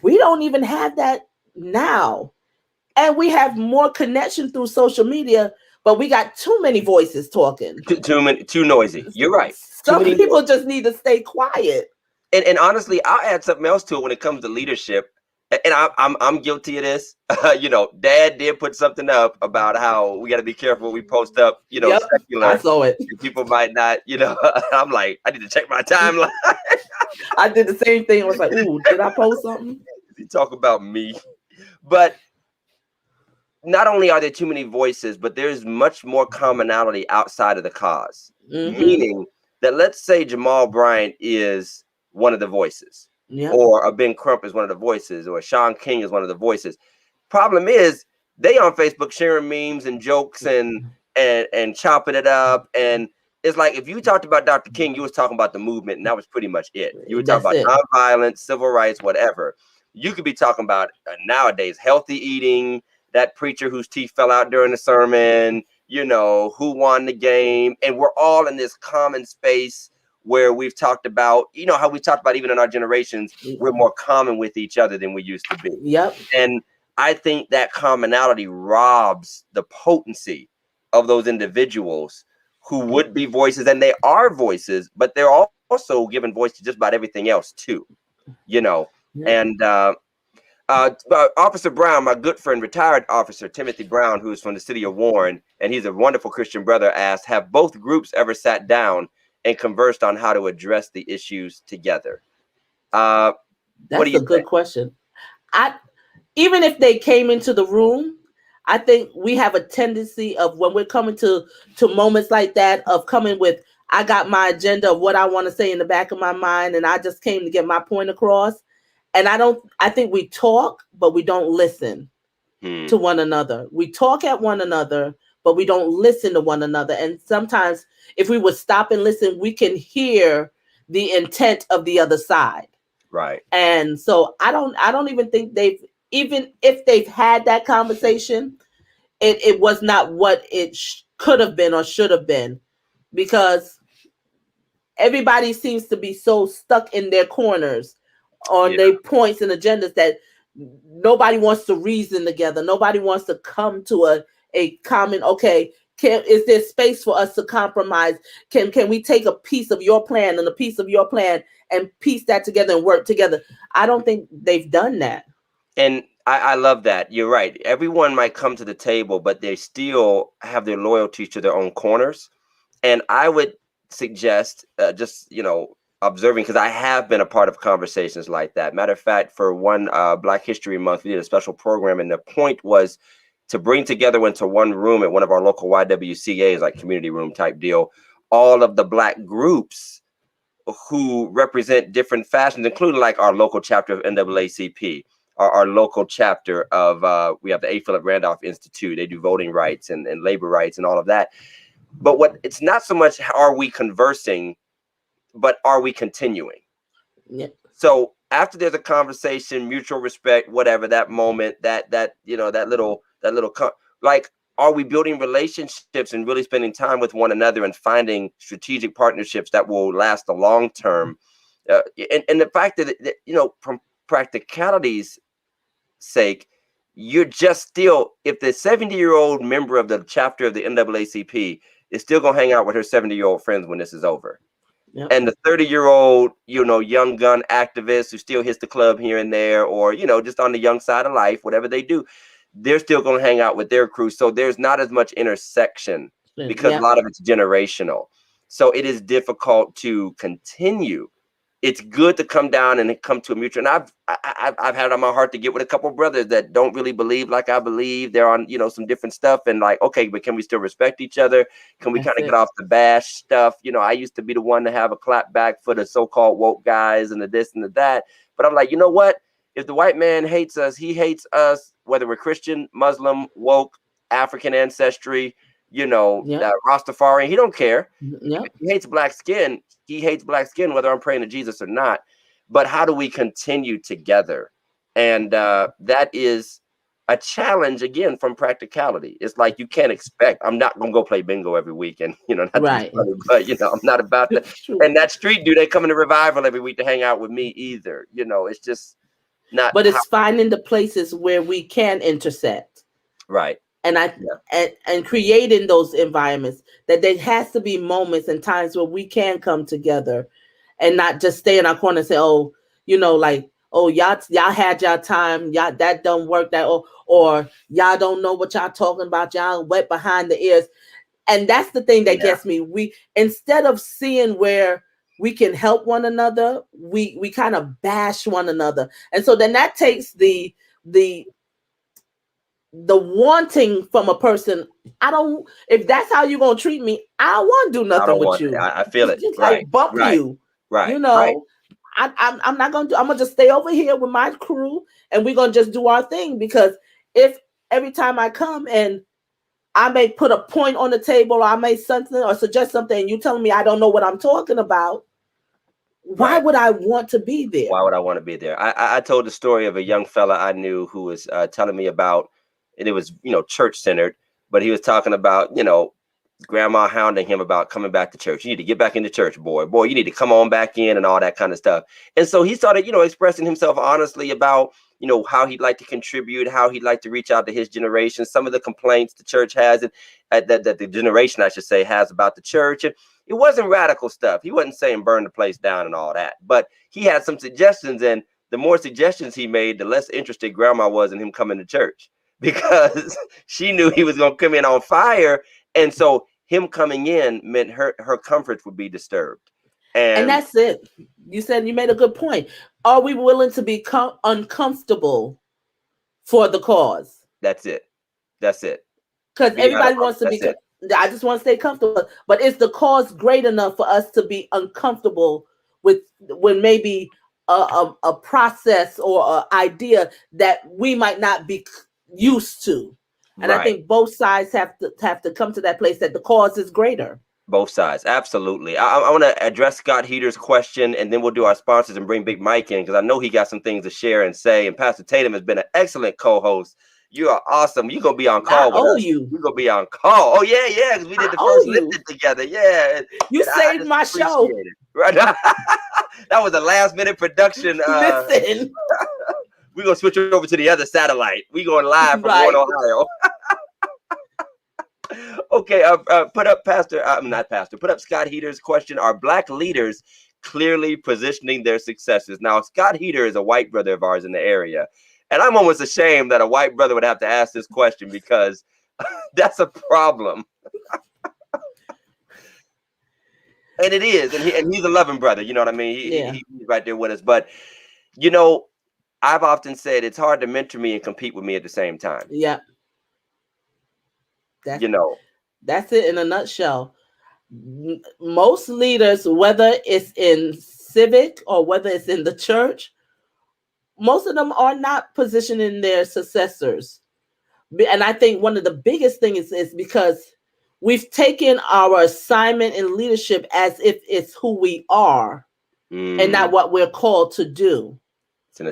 We don't even have that now. And we have more connection through social media, but we got too many voices talking. Too noisy. You're right. Some people just need to stay quiet. And honestly, I'll add something else to it when it comes to leadership. And I'm guilty of this. Dad did put something up about how we got to be careful when we post up, secular. I saw it. People might not, I'm like, I need to check my timeline. I did the same thing. I was like, ooh, did I post something? You talk about me. But not only are there too many voices, but there's much more commonality outside of the cause. Mm-hmm. Meaning that, let's say Jamal Bryant is one of the voices, or a Ben Crump is one of the voices, or Sean King is one of the voices. Problem is, they on Facebook sharing memes and jokes and chopping it up. And it's like, if you talked about Dr. King, you was talking about the movement, and that was pretty much it. You were talking about nonviolence, civil rights, whatever. You could be talking about nowadays healthy eating, that preacher whose teeth fell out during the sermon, who won the game. And we're all in this common space where we've talked about, how we talked about even in our generations, we're more common with each other than we used to be. Yep. And I think that commonality robs the potency of those individuals who would be voices, and they are voices, but they're also given voice to just about everything else too, And Officer Brown, my good friend, retired officer Timothy Brown, who's from the city of Warren, and he's a wonderful Christian brother, asked, have both groups ever sat down and conversed on how to address the issues together? That's a good question. Even if they came into the room, I think we have a tendency of, when we're coming to moments like that, of coming with, I got my agenda of what I want to say in the back of my mind, and I just came to get my point across. And I think we talk, but we don't listen to one another. We talk at one another, but we don't listen to one another. And sometimes if we would stop and listen, we can hear the intent of the other side. Right. And so I don't even think even if they've had that conversation, it was not what it could have been or should have been, because everybody seems to be so stuck in their corners on their points and agendas that nobody wants to reason together. Nobody wants to come to a common, okay, is there space for us to compromise? Can we take a piece of your plan and a piece of your plan and piece that together and work together? I don't think they've done that. And I love that. You're right. Everyone might come to the table, but they still have their loyalty to their own corners. And I would suggest observing, because I have been a part of conversations like that. Matter of fact, for one Black History Month, we did a special program, and the point was to bring together into one room at one of our local YWCAs, like community room type deal, all of the Black groups who represent different fashions, including like our local chapter of NAACP, our local chapter of, we have the A. Philip Randolph Institute. They do voting rights and labor rights and all of that. But it's not so much are we conversing, but are we continuing? Yeah. So after there's a conversation, mutual respect, whatever, that moment, that little, like, are we building relationships and really spending time with one another and finding strategic partnerships that will last the long term? And the fact that, from practicality's sake, you're just still, if the 70-year-old member of the chapter of the NAACP is still going to hang out with her 70-year-old friends when this is over. Yep. And the 30-year-old, young gun activist who still hits the club here and there, or, just on the young side of life, whatever they do, they're still going to hang out with their crew. So there's not as much intersection because a lot of it's generational. So it is difficult to continue. It's good to come down and come to a mutual. And I've had it on my heart to get with a couple of brothers that don't really believe like I believe. They're on, some different stuff, and like, okay, but can we still respect each other? Can we kind of get off the bash stuff? I used to be the one to have a clap back for the so-called woke guys and the this and the that. But I'm like, you know what? If the white man hates us, he hates us, whether we're Christian, Muslim, woke, African ancestry, Rastafarian. He don't care. Yep. He hates black skin. He hates black skin, whether I'm praying to Jesus or not. but how do we continue together? And that is a challenge, again, from practicality. It's like, you can't expect, I'm not going to go play bingo every week. And, not to be Right. funny, but, I'm not about to. True. And that street dude, they come into Revival every week to hang out with me either. It's just not But how. it's finding the places where we can intersect. Right. And and creating those environments, that there has to be moments and times where we can come together and not just stay in our corner and say, oh, like, oh, y'all had y'all time, y'all that don't work, that or y'all don't know what y'all talking about, y'all wet behind the ears. And that's the thing that gets me. We, instead of seeing where we can help one another, we kind of bash one another. And so then that takes the wanting from a person. If that's how you're gonna treat me, I don't want to do nothing with you. I feel it. Just Right. like bump you. Right. I'm not gonna I'm gonna just stay over here with my crew, and we're gonna just do our thing. Because if every time I come and I may put a point on the table, or I may something or suggest something, and you telling me I don't know what I'm talking about, why would I want to be there? Why would I want to be there? I told the story of a young fella I knew who was telling me about, and it was, church centered, but he was talking about, grandma hounding him about coming back to church. You need to get back into church, boy, you need to come on back in, and all that kind of stuff. And so he started, expressing himself honestly about, how he'd like to contribute, how he'd like to reach out to his generation, some of the complaints the church has, and that the generation, I should say, has about the church. And it wasn't radical stuff. He wasn't saying burn the place down and all that, but he had some suggestions. And the more suggestions he made, the less interested grandma was in him coming to church, because she knew he was going to come in on fire. And so him coming in meant her comfort would be disturbed. And that's it. You made a good point. Are we willing to be uncomfortable for the cause? That's it. Because everybody wants to be. I just want to stay comfortable. But is the cause great enough for us to be uncomfortable with, when maybe a process or an idea that we might not be used to? And I think both sides have to come to that place that the cause is greater. Both sides. Absolutely. I want to address Scott Heater's question, and then we'll do our sponsors and bring Big Mike in, because I know he got some things to share and say. And Pastor Tatum has been an excellent co-host. You are awesome. You're going to be on call with us. You're going to be on call. Oh, yeah, because we did the first listen together. Yeah. You saved my show. Right. That was a last-minute production. Listen. We're going to switch over to the other satellite. We're going live from Warren, Ohio. Okay, put up put up Scott Heater's question. Are Black leaders clearly positioning their successes? Now, Scott Heater is a white brother of ours in the area, and I'm almost ashamed that a white brother would have to ask this question, because that's a problem. And it is, and he's a loving brother. You know what I mean? He's right there with us. But, I've often said it's hard to mentor me and compete with me at the same time. Yeah. That's it in a nutshell. Most leaders, whether it's in civic or whether it's in the church, most of them are not positioning their successors. And I think one of the biggest things is because we've taken our assignment in leadership as if it's who we are and not what we're called to do.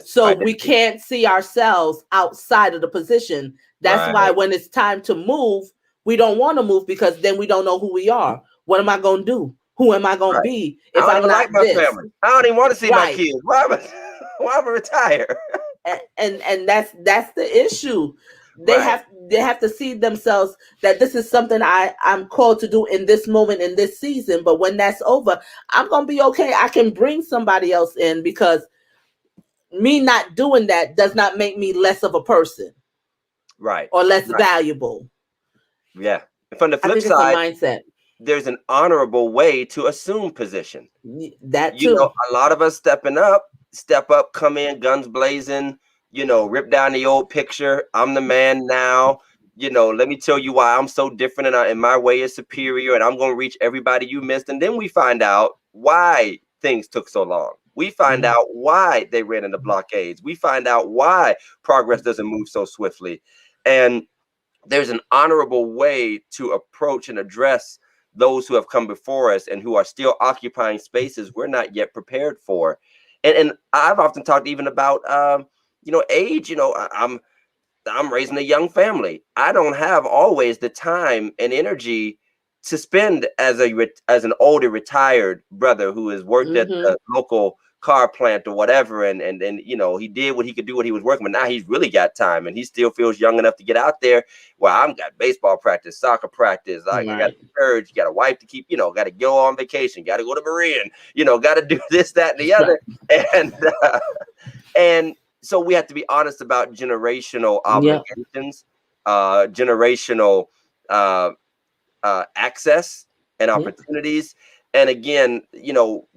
So we can't see ourselves outside of the position. That's why when it's time to move, we don't want to move, because then we don't know who we are. What am I going to do? Who am I going to be if I'm not like my family? I don't even want to see my kids. Why am I retire? And that's the issue. They have to see themselves that this is something I'm called to do in this moment, in this season. But when that's over, I'm going to be okay. I can bring somebody else in, because me not doing that does not make me less of a person. Right. Or less valuable. Yeah. From the flip side, mindset. There's an honorable way to assume position. That too. A lot of us step up, come in guns blazing, rip down the old picture. I'm the man now. Let me tell you why I'm so different, and my way is superior, and I'm going to reach everybody you missed. And then we find out why things took so long. We find out why they ran into blockades. We find out why progress doesn't move so swiftly. And there's an honorable way to approach and address those who have come before us and who are still occupying spaces we're not yet prepared for. And I've often talked even about age. I'm raising a young family. I don't have always the time and energy to spend as an older retired brother who has worked at Mm-hmm. the local car plant or whatever, and he did what he could do what he was working, but now he's really got time and he still feels young enough to get out there. Well, I've got baseball practice, soccer practice, like I got Right. church, you got a wife to keep, got to go on vacation, got to go to Marin, got to do this, that, and the Right. other, and and so we have to be honest about generational Yep. obligations, generational uh, access and Yep. opportunities. And again,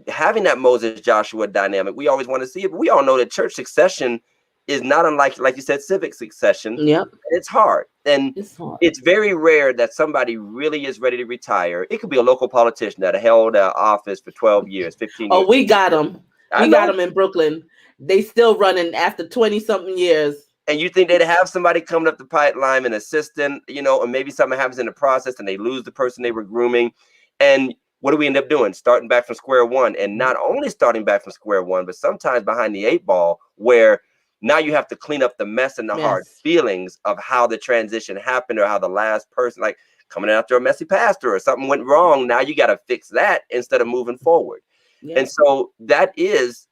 having that Moses Joshua dynamic, we always want to see it. But we all know that church succession is not unlike, like you said, civic succession. Yep. It's hard. And It's hard. it's very rare that somebody really is ready to retire. It could be a local politician that held office for 12 years, 15 Oh, years. we got them. I We got know. them in Brooklyn. They still running after 20 something years. And you think they'd have somebody coming up the pipeline, an assistant, or maybe something happens in the process and they lose the person they were grooming. And what do we end up doing? Starting back from square one. And not only starting back from square one, but sometimes behind the eight ball, where now you have to clean up the mess and the hard feelings of how the transition happened, or how the last person, like coming after a messy pastor or something went wrong. Now you got to fix that instead of moving forward. Yep. And so that is,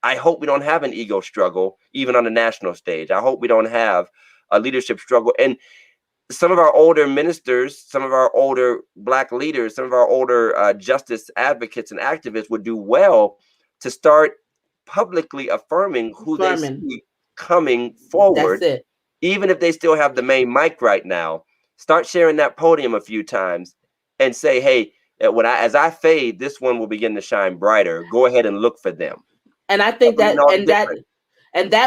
I hope we don't have an ego struggle, even on the national stage. I hope we don't have a leadership struggle. And some of our older ministers, some of our older Black leaders, some of our older justice advocates and activists would do well to start publicly affirming who they see coming forward. That's it. Even if they still have the main mic right now, start sharing that podium a few times and say, hey, as I fade, this one will begin to shine brighter. Go ahead and look for them. And I think that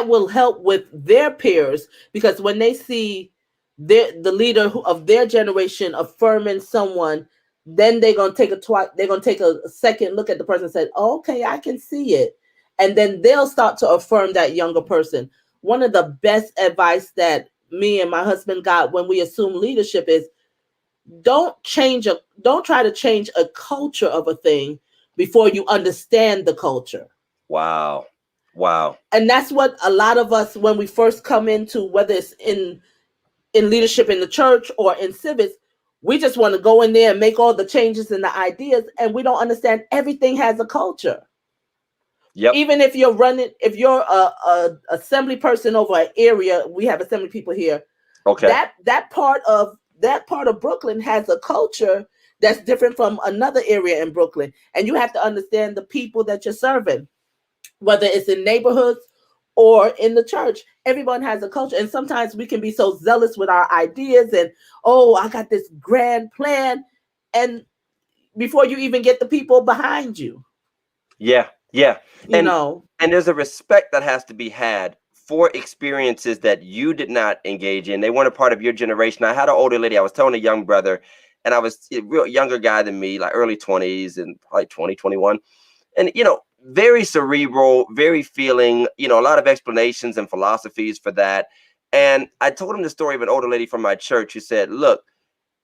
will help with their peers, because when they see the leader of their generation affirming someone, then they're gonna take a second look at the person and say, oh, okay, I can see it. And then they'll start to affirm that younger person. One of the best advice that me and my husband got when we assume leadership is don't try to change a culture of a thing before you understand the culture. Wow. And that's what a lot of us, when we first come into, whether it's in leadership in the church or in civics, we just want to go in there and make all the changes and the ideas, and we don't understand everything has a culture. Yep. Even if you're a assembly person over an area, we have assembly people here. Okay. That part of Brooklyn has a culture that's different from another area in Brooklyn, and you have to understand the people that you're serving, whether it's in neighborhoods or in the church. Everyone has a culture, and sometimes we can be so zealous with our ideas and, oh, I got this grand plan, and before you even get the people behind you. Yeah. And there's a respect that has to be had for experiences that you did not engage in. They weren't a part of your generation. I had an older lady, I was telling a young brother, and I was a real younger guy than me, like early 20s and probably 20, 21. And, very cerebral, very feeling, a lot of explanations and philosophies for that. And I told him the story of an older lady from my church who said, look,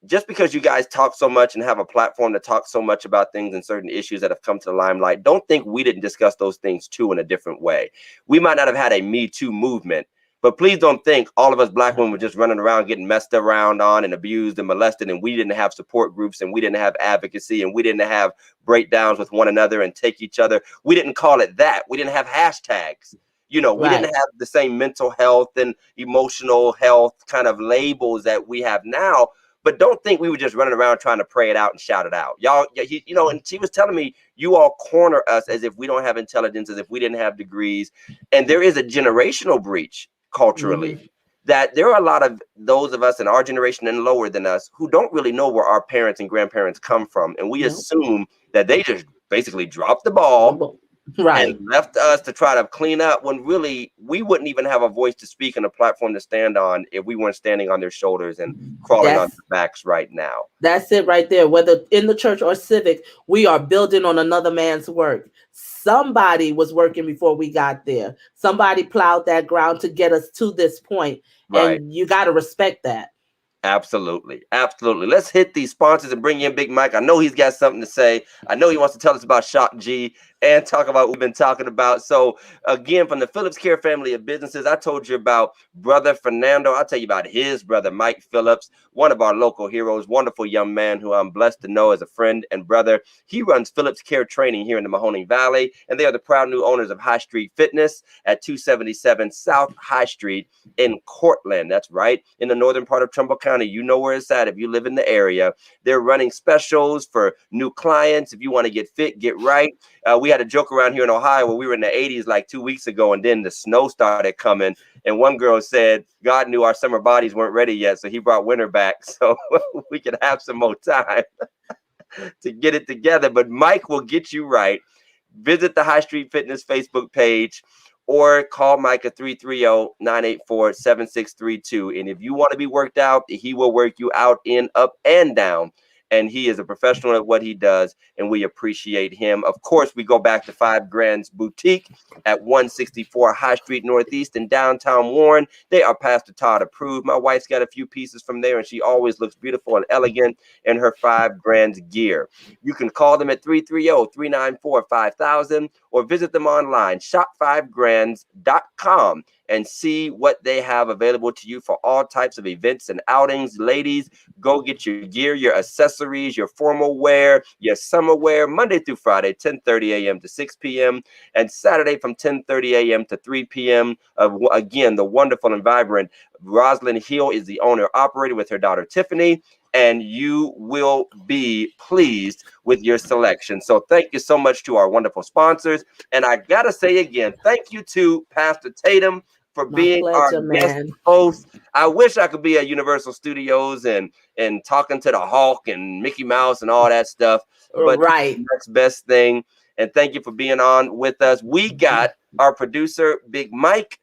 just because you guys talk so much and have a platform to talk so much about things and certain issues that have come to the limelight, don't think we didn't discuss those things too in a different way. We might not have had a Me Too movement, but please don't think all of us Black women were just running around getting messed around on and abused and molested, and we didn't have support groups, and we didn't have advocacy, and we didn't have breakdowns with one another and take each other. We didn't call it that. We didn't have hashtags. We didn't have the same mental health and emotional health kind of labels that we have now. But don't think we were just running around trying to pray it out and shout it out. Y'all, and she was telling me, you all corner us as if we don't have intelligence, as if we didn't have degrees. And there is a generational breach culturally, that there are a lot of those of us in our generation and lower than us who don't really know where our parents and grandparents come from. And we assume that they just basically dropped the ball. Right. And left us to try to clean up, when really we wouldn't even have a voice to speak and a platform to stand on if we weren't standing on their shoulders and crawling on their backs right now. That's it right there. Whether in the church or civic, we are building on another man's work. Somebody was working before we got there. Somebody plowed that ground to get us to this point. Right. And you got to respect that. Absolutely. Let's hit these sponsors and bring in Big Mike. I know he's got something to say. I know he wants to tell us about Shock G and talk about what we've been talking about. So again, from the Phillips Care family of businesses, I told you about brother Fernando. I'll tell you about his brother, Mike Phillips, one of our local heroes, wonderful young man who I'm blessed to know as a friend and brother. He runs Phillips Care Training here in the Mahoning Valley, and they are the proud new owners of High Street Fitness at 277 South High Street in Cortland. That's right in the northern part of Trumbull County. You know where it's at if you live in the area. They're running specials for new clients. If you want to get fit, get right. We had a joke around here in Ohio where we were in the 80s like 2 weeks ago, and then the snow started coming. And one girl said, God knew our summer bodies weren't ready yet, so he brought winter back so we could have some more time to get it together. But Mike will get you right. Visit the High Street Fitness Facebook page or call Mike at 330-984-7632. And if you want to be worked out, he will work you out in, up, and down. And he is a professional at what he does, and we appreciate him. Of course, we go back to 5 Grand's Boutique at 164 High Street Northeast in downtown Warren. They are Pastor Todd approved. My wife's got a few pieces from there, and she always looks beautiful and elegant in her 5 Grand's gear. You can call them at 330-394-5000 or visit them online, shop5grands.com, and see what they have available to you for all types of events and outings. Ladies, go get your gear, your accessories, your formal wear, your summer wear, Monday through Friday, 10:30 a.m. to 6 p.m. and Saturday from 10:30 a.m. to 3 p.m. Again, the wonderful and vibrant Rosalind Hill is the owner operator with her daughter Tiffany, and you will be pleased with your selection. So thank you so much to our wonderful sponsors. And I got to say again, thank you to Pastor Tatum for being our guest host. I wish I could be at Universal Studios and talking to the Hulk and Mickey Mouse and all that stuff. But right, next best thing. And thank you for being on with us. We got our producer, Big Mike,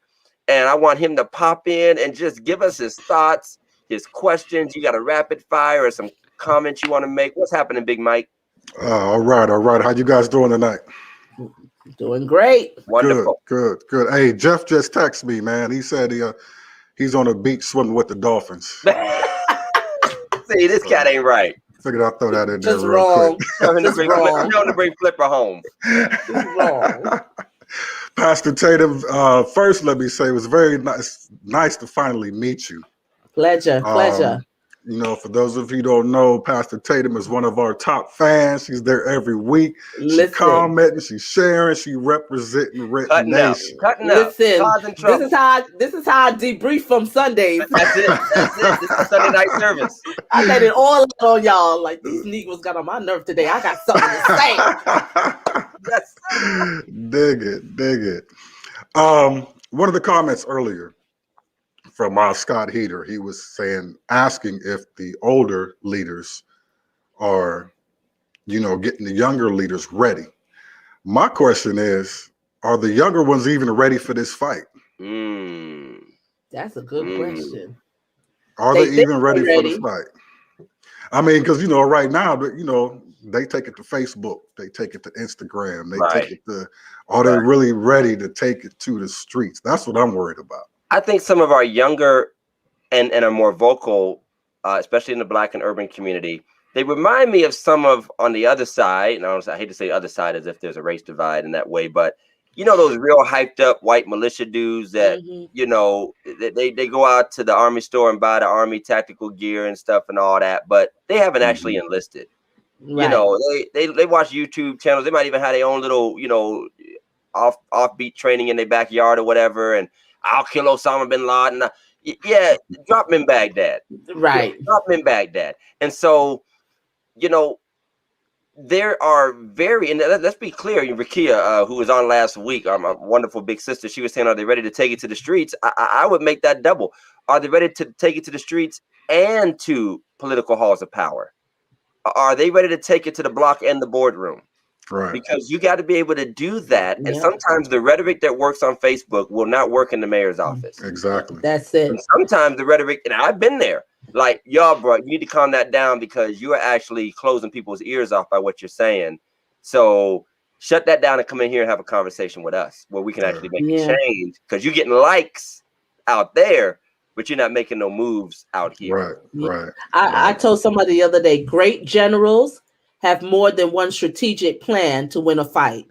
and I want him to pop in and just give us his thoughts, his questions. You got a rapid fire or some comments you want to make? What's happening, Big Mike? All right. How you guys doing tonight? Doing great. Wonderful. Good. Hey, Jeff just texted me, man. He said he's on the beach swimming with the dolphins. See, this cat ain't right. Figured I'd throw that in there real wrong. quick. Tell him to bring Flipper home. Wrong. Pastor Tatum, first let me say it was very nice to finally meet you. Pleasure. You know, for those of you who don't know, Pastor Tatum is one of our top fans. She's there every week. She's commenting, she's sharing, she's representing Red Nation. Listen, this is how I debrief from Sundays. That's it. This is Sunday night service. I let it all out on y'all. Like, these Negroes got on my nerve today. I got something to say. Dig it. One of the comments earlier from Scott Heater, he was asking if the older leaders are, getting the younger leaders ready. My question is, are the younger ones even ready for this fight? That's a good question. Are they even ready for the fight? I mean, because, right now, they take it to Facebook, they take it to Instagram, they take it to, are they really ready to take it to the streets? That's what I'm worried about. I think some of our younger and are more vocal, especially in the Black and urban community, they remind me of some of on the other side. And I hate to say other side as if there's a race divide in that way, but those real hyped up white militia dudes that, they go out to the Army store and buy the Army tactical gear and stuff and all that, but they haven't actually enlisted. Right. They watch YouTube channels. They might even have their own little, offbeat training in their backyard or whatever. And I'll kill Osama bin Laden. Yeah, drop him in Baghdad. Right. Drop him in Baghdad. And so, there are and let's be clear, Rakia, who was on last week, my wonderful big sister, she was saying, are they ready to take it to the streets? I would make that double. Are they ready to take it to the streets and to political halls of power? Are they ready to take it to the block and the boardroom? Right. Because you got to be able to do that. And sometimes the rhetoric that works on Facebook will not work in the mayor's office. Exactly. That's it. And sometimes the rhetoric, and I've been there, like, y'all, bro, you need to calm that down because you are actually closing people's ears off by what you're saying. So shut that down and come in here and have a conversation with us where we can actually make a change, because you're getting likes out there, but you're not making no moves out here. Right. I told somebody the other day, great generals have more than one strategic plan to win a fight.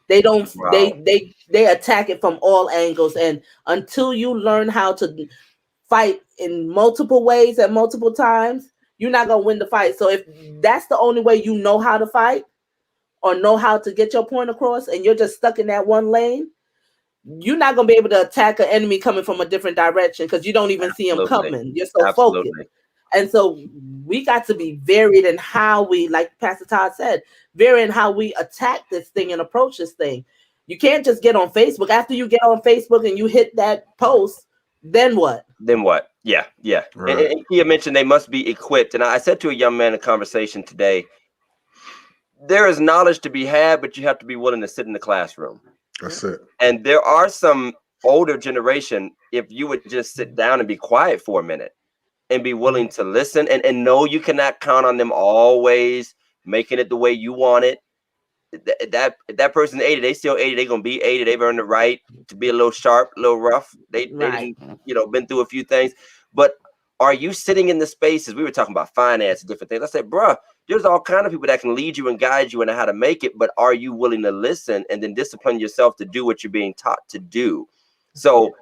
They don't Wow. they attack it from all angles, and until you learn how to fight in multiple ways at multiple times, you're not gonna win the fight. So if that's the only way you know how to fight or know how to get your point across, and you're just stuck in that one lane, you're not gonna be able to attack an enemy coming from a different direction because you don't even see them Absolutely. coming. You're so focused. Absolutely. And so we got to be varied in how we, like Pastor Todd said, varied in how we attack this thing and approach this thing. You can't just get on Facebook. After you get on Facebook and you hit that post, then what? Then what? Yeah, yeah. Right. And Kia mentioned they must be equipped. And I said to a young man in a conversation today, there is knowledge to be had, but you have to be willing to sit in the classroom. That's it. And there are some older generation, if you would just sit down and be quiet for a minute and be willing to listen and know you cannot count on them always making it the way you want it. That person 80, they still 80, they're gonna be 80. They've earned the right to be a little sharp, a little rough. They Right. didn't, been through a few things. But are you sitting in the spaces? We were talking about finance and different things. I said, bruh, there's all kind of people that can lead you and guide you into how to make it, but are you willing to listen and then discipline yourself to do what you're being taught to do? So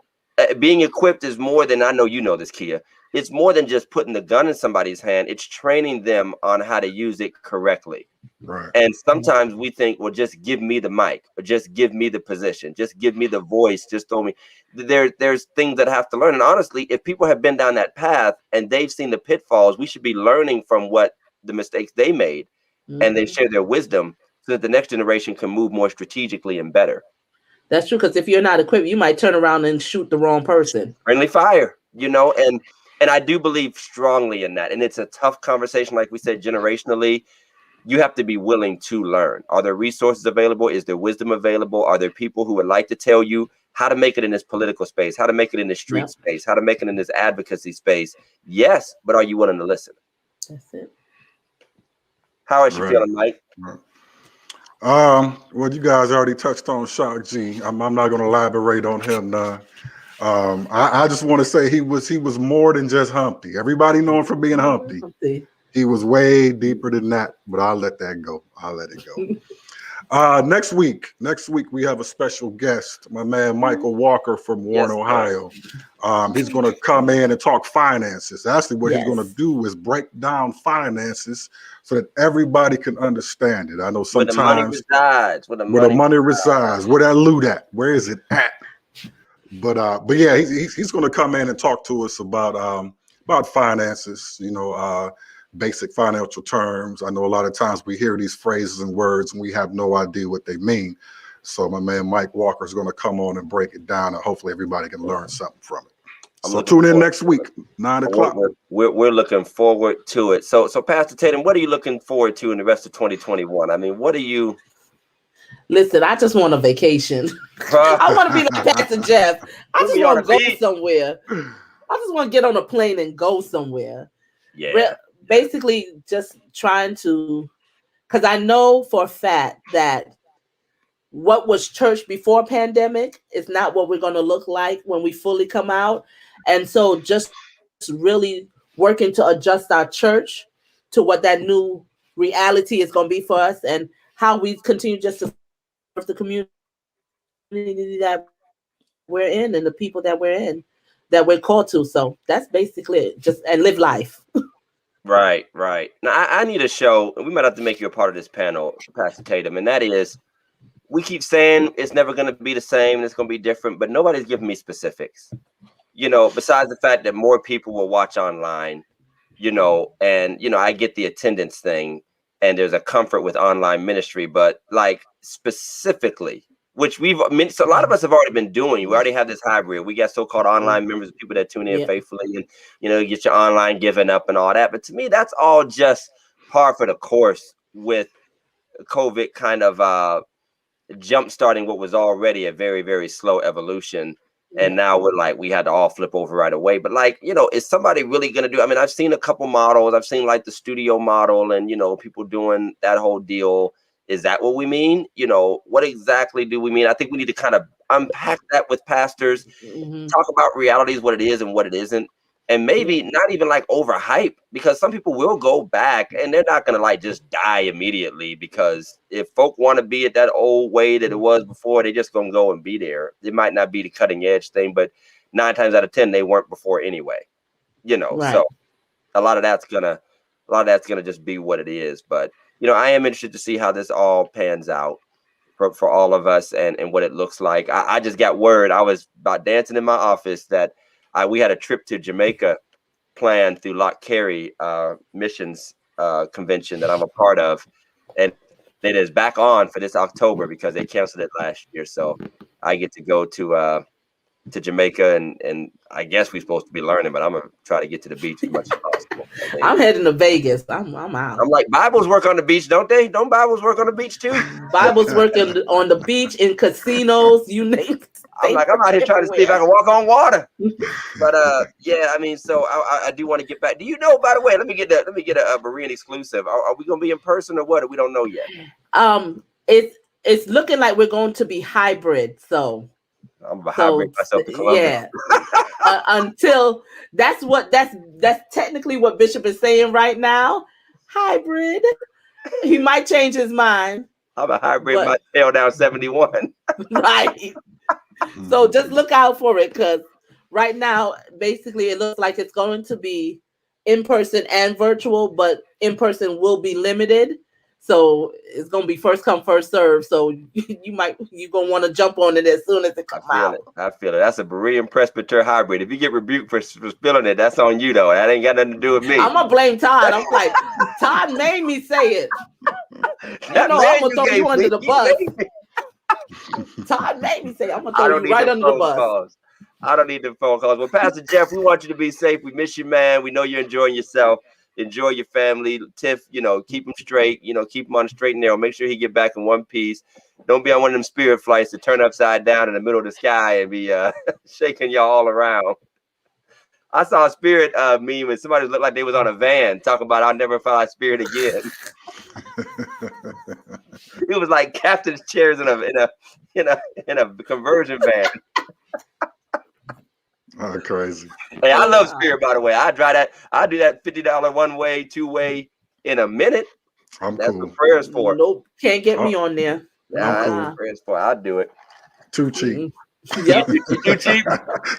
being equipped is more than, I know you know this, Kia. It's more than just putting the gun in somebody's hand. It's training them on how to use it correctly. Right. And sometimes we think, well, just give me the mic, or just give me the position, just give me the voice, just throw me. There's things that I have to learn. And honestly, if people have been down that path and they've seen the pitfalls, we should be learning from what the mistakes they made, and they share their wisdom so that the next generation can move more strategically and better. That's true, because if you're not equipped, you might turn around and shoot the wrong person. Friendly fire, and I do believe strongly in that. And it's a tough conversation, like we said, generationally. You have to be willing to learn. Are there resources available? Is there wisdom available? Are there people who would like to tell you how to make it in this political space, how to make it in the street space, how to make it in this advocacy space? Yes, but are you willing to listen? That's it. How is you feeling, Mike? Right. Well, you guys already touched on Shock G. I'm not going to elaborate on him now. I just want to say he was more than just Humpty. Everybody know him for being Humpty. He was way deeper than that, but I'll let that go. I'll let it go. Next week we have a special guest, my man Michael Walker from Warren, Ohio. He's going to come in and talk finances. Actually, what he's going to do is break down finances so that everybody can understand it. I know sometimes where the money resides, where that loot at, where is it at? But yeah, he's going to come in and talk to us about finances. Basic financial terms. I know a lot of times we hear these phrases and words and we have no idea what they mean. So my man Mike Walker is going to come on and break it down, and hopefully everybody can learn something from it. So tune in next week, 9 o'clock. We're looking forward to it. So Pastor Tatum, what are you looking forward to in the rest of 2021? I mean, what are you? Listen, I just want a vacation. I want to be like Pastor Jeff. I just want to go somewhere. I just want to get on a plane and go somewhere. Yeah. Basically just trying to, because I know for a fact that what was church before pandemic is not what we're going to look like when we fully come out. And so just really working to adjust our church to what that new reality is going to be for us, and how we continue just to serve the community that we're in and the people that we're in, that we're called to. So that's basically it. And live life. Right. Now, I need a show, and we might have to make you a part of this panel, Pastor Tatum, and that is, we keep saying it's never going to be the same, and it's going to be different, but nobody's giving me specifics. Besides the fact that more people will watch online, and, I get the attendance thing, and there's a comfort with online ministry, but like specifically, which so a lot of us have already been doing. We already have this hybrid. We got so-called online members, people that tune in faithfully, and you get your online giving up and all that. But to me, that's all just par for the course with COVID kind of jump starting what was already a very, very slow evolution. And now we had to all flip over right away. But is somebody really going to do? I mean, I've seen a couple models. I've seen the studio model, and people doing that whole deal. Is that what we mean? What exactly do we mean? I think we need to kind of unpack that with pastors, talk about realities, what it is and what it isn't. and maybe not even like overhype, because some people will go back and they're not gonna like just die immediately, because if folk want to be at that old way that it was before, they just gonna go and be there. It might not be the cutting edge thing, but 9 times out of 10 they weren't before anyway. Right. So a lot of that's gonna just be what it is. But I am interested to see how this all pans out for all of us, and what it looks like. I just got word, I was about dancing in my office, that we had a trip to Jamaica planned through Loch Carey missions convention that I'm a part of, and it is back on for this October because they canceled it last year. So I get to go to Jamaica, and I guess we're supposed to be learning, but I'm gonna try to get to the beach as much as possible. I'm heading to Vegas. I'm out. I'm like, Bibles work on the beach, don't they? Don't Bibles work on the beach too? Bibles working on the beach, in casinos, you name it. I'm like, I'm out here trying to see if I can walk on water. But yeah, I mean, so I do want to get back. Do you know, by the way, let me get a Berean exclusive. Are we gonna be in person or what? We don't know yet. It's looking like we're going to be hybrid. So I'm gonna hybrid myself to Columbia. Yeah. Until that's technically what Bishop is saying right now. Hybrid. He might change his mind. I'm a hybrid my tail down 71. Right. So just look out for it, because right now, basically, it looks like it's going to be in person and virtual, but in person will be limited. So it's going to be first come, first serve. So you're going to want to jump on it as soon as it comes out. I feel it. That's a Berean Presbyter hybrid. If you get rebuked for spilling it, that's on you, though. That ain't got nothing to do with me. I'm going to blame Todd. I'm like, Todd made me say it. I'm going to throw you under the bus. Todd made me say, I'm going to throw you right under the bus. I don't need the phone calls. Well, Pastor Jeff, we want you to be safe. We miss you, man. We know you're enjoying yourself. Enjoy your family. Tiff, keep them straight. Keep them on the straight and narrow. Make sure he get back in one piece. Don't be on one of them spirit flights to turn upside down in the middle of the sky and be shaking y'all all around. I saw a spirit meme and somebody looked like they was on a van talking about I'll never fly a spirit again. It was like captain's chairs in a conversion van. Oh, crazy. Hey, I love spirit, by the way. I do that $50 one way, two way in a minute. That's cool. what prayers for. Nope, can't get me on there. That's what prayers for. I'll do it. Too cheap. Yep. Too cheap.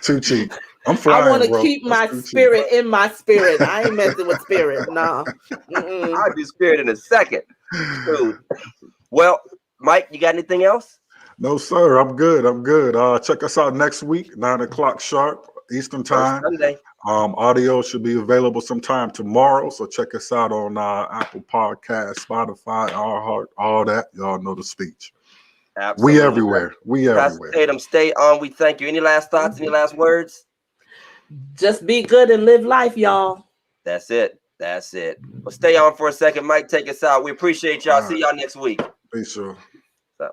Too cheap. I'm flying. I want to keep my spirit in my spirit. I ain't messing with spirit. Nah. I'll do spirit in a second. Dude. Well, Mike, you got anything else? No, sir. I'm good. Check us out next week, 9:00 sharp Eastern time. Sunday. Audio should be available sometime tomorrow. So check us out on Apple Podcasts, Spotify, iHeart, all that. Y'all know the speech. Absolutely. We everywhere. Pastor Tatum, stay on. We thank you. Any last thoughts? Any last words? Just be good and live life, y'all. That's it. Well, stay on for a second. Mike, take us out. We appreciate y'all. See y'all next week. Peace, sure. So.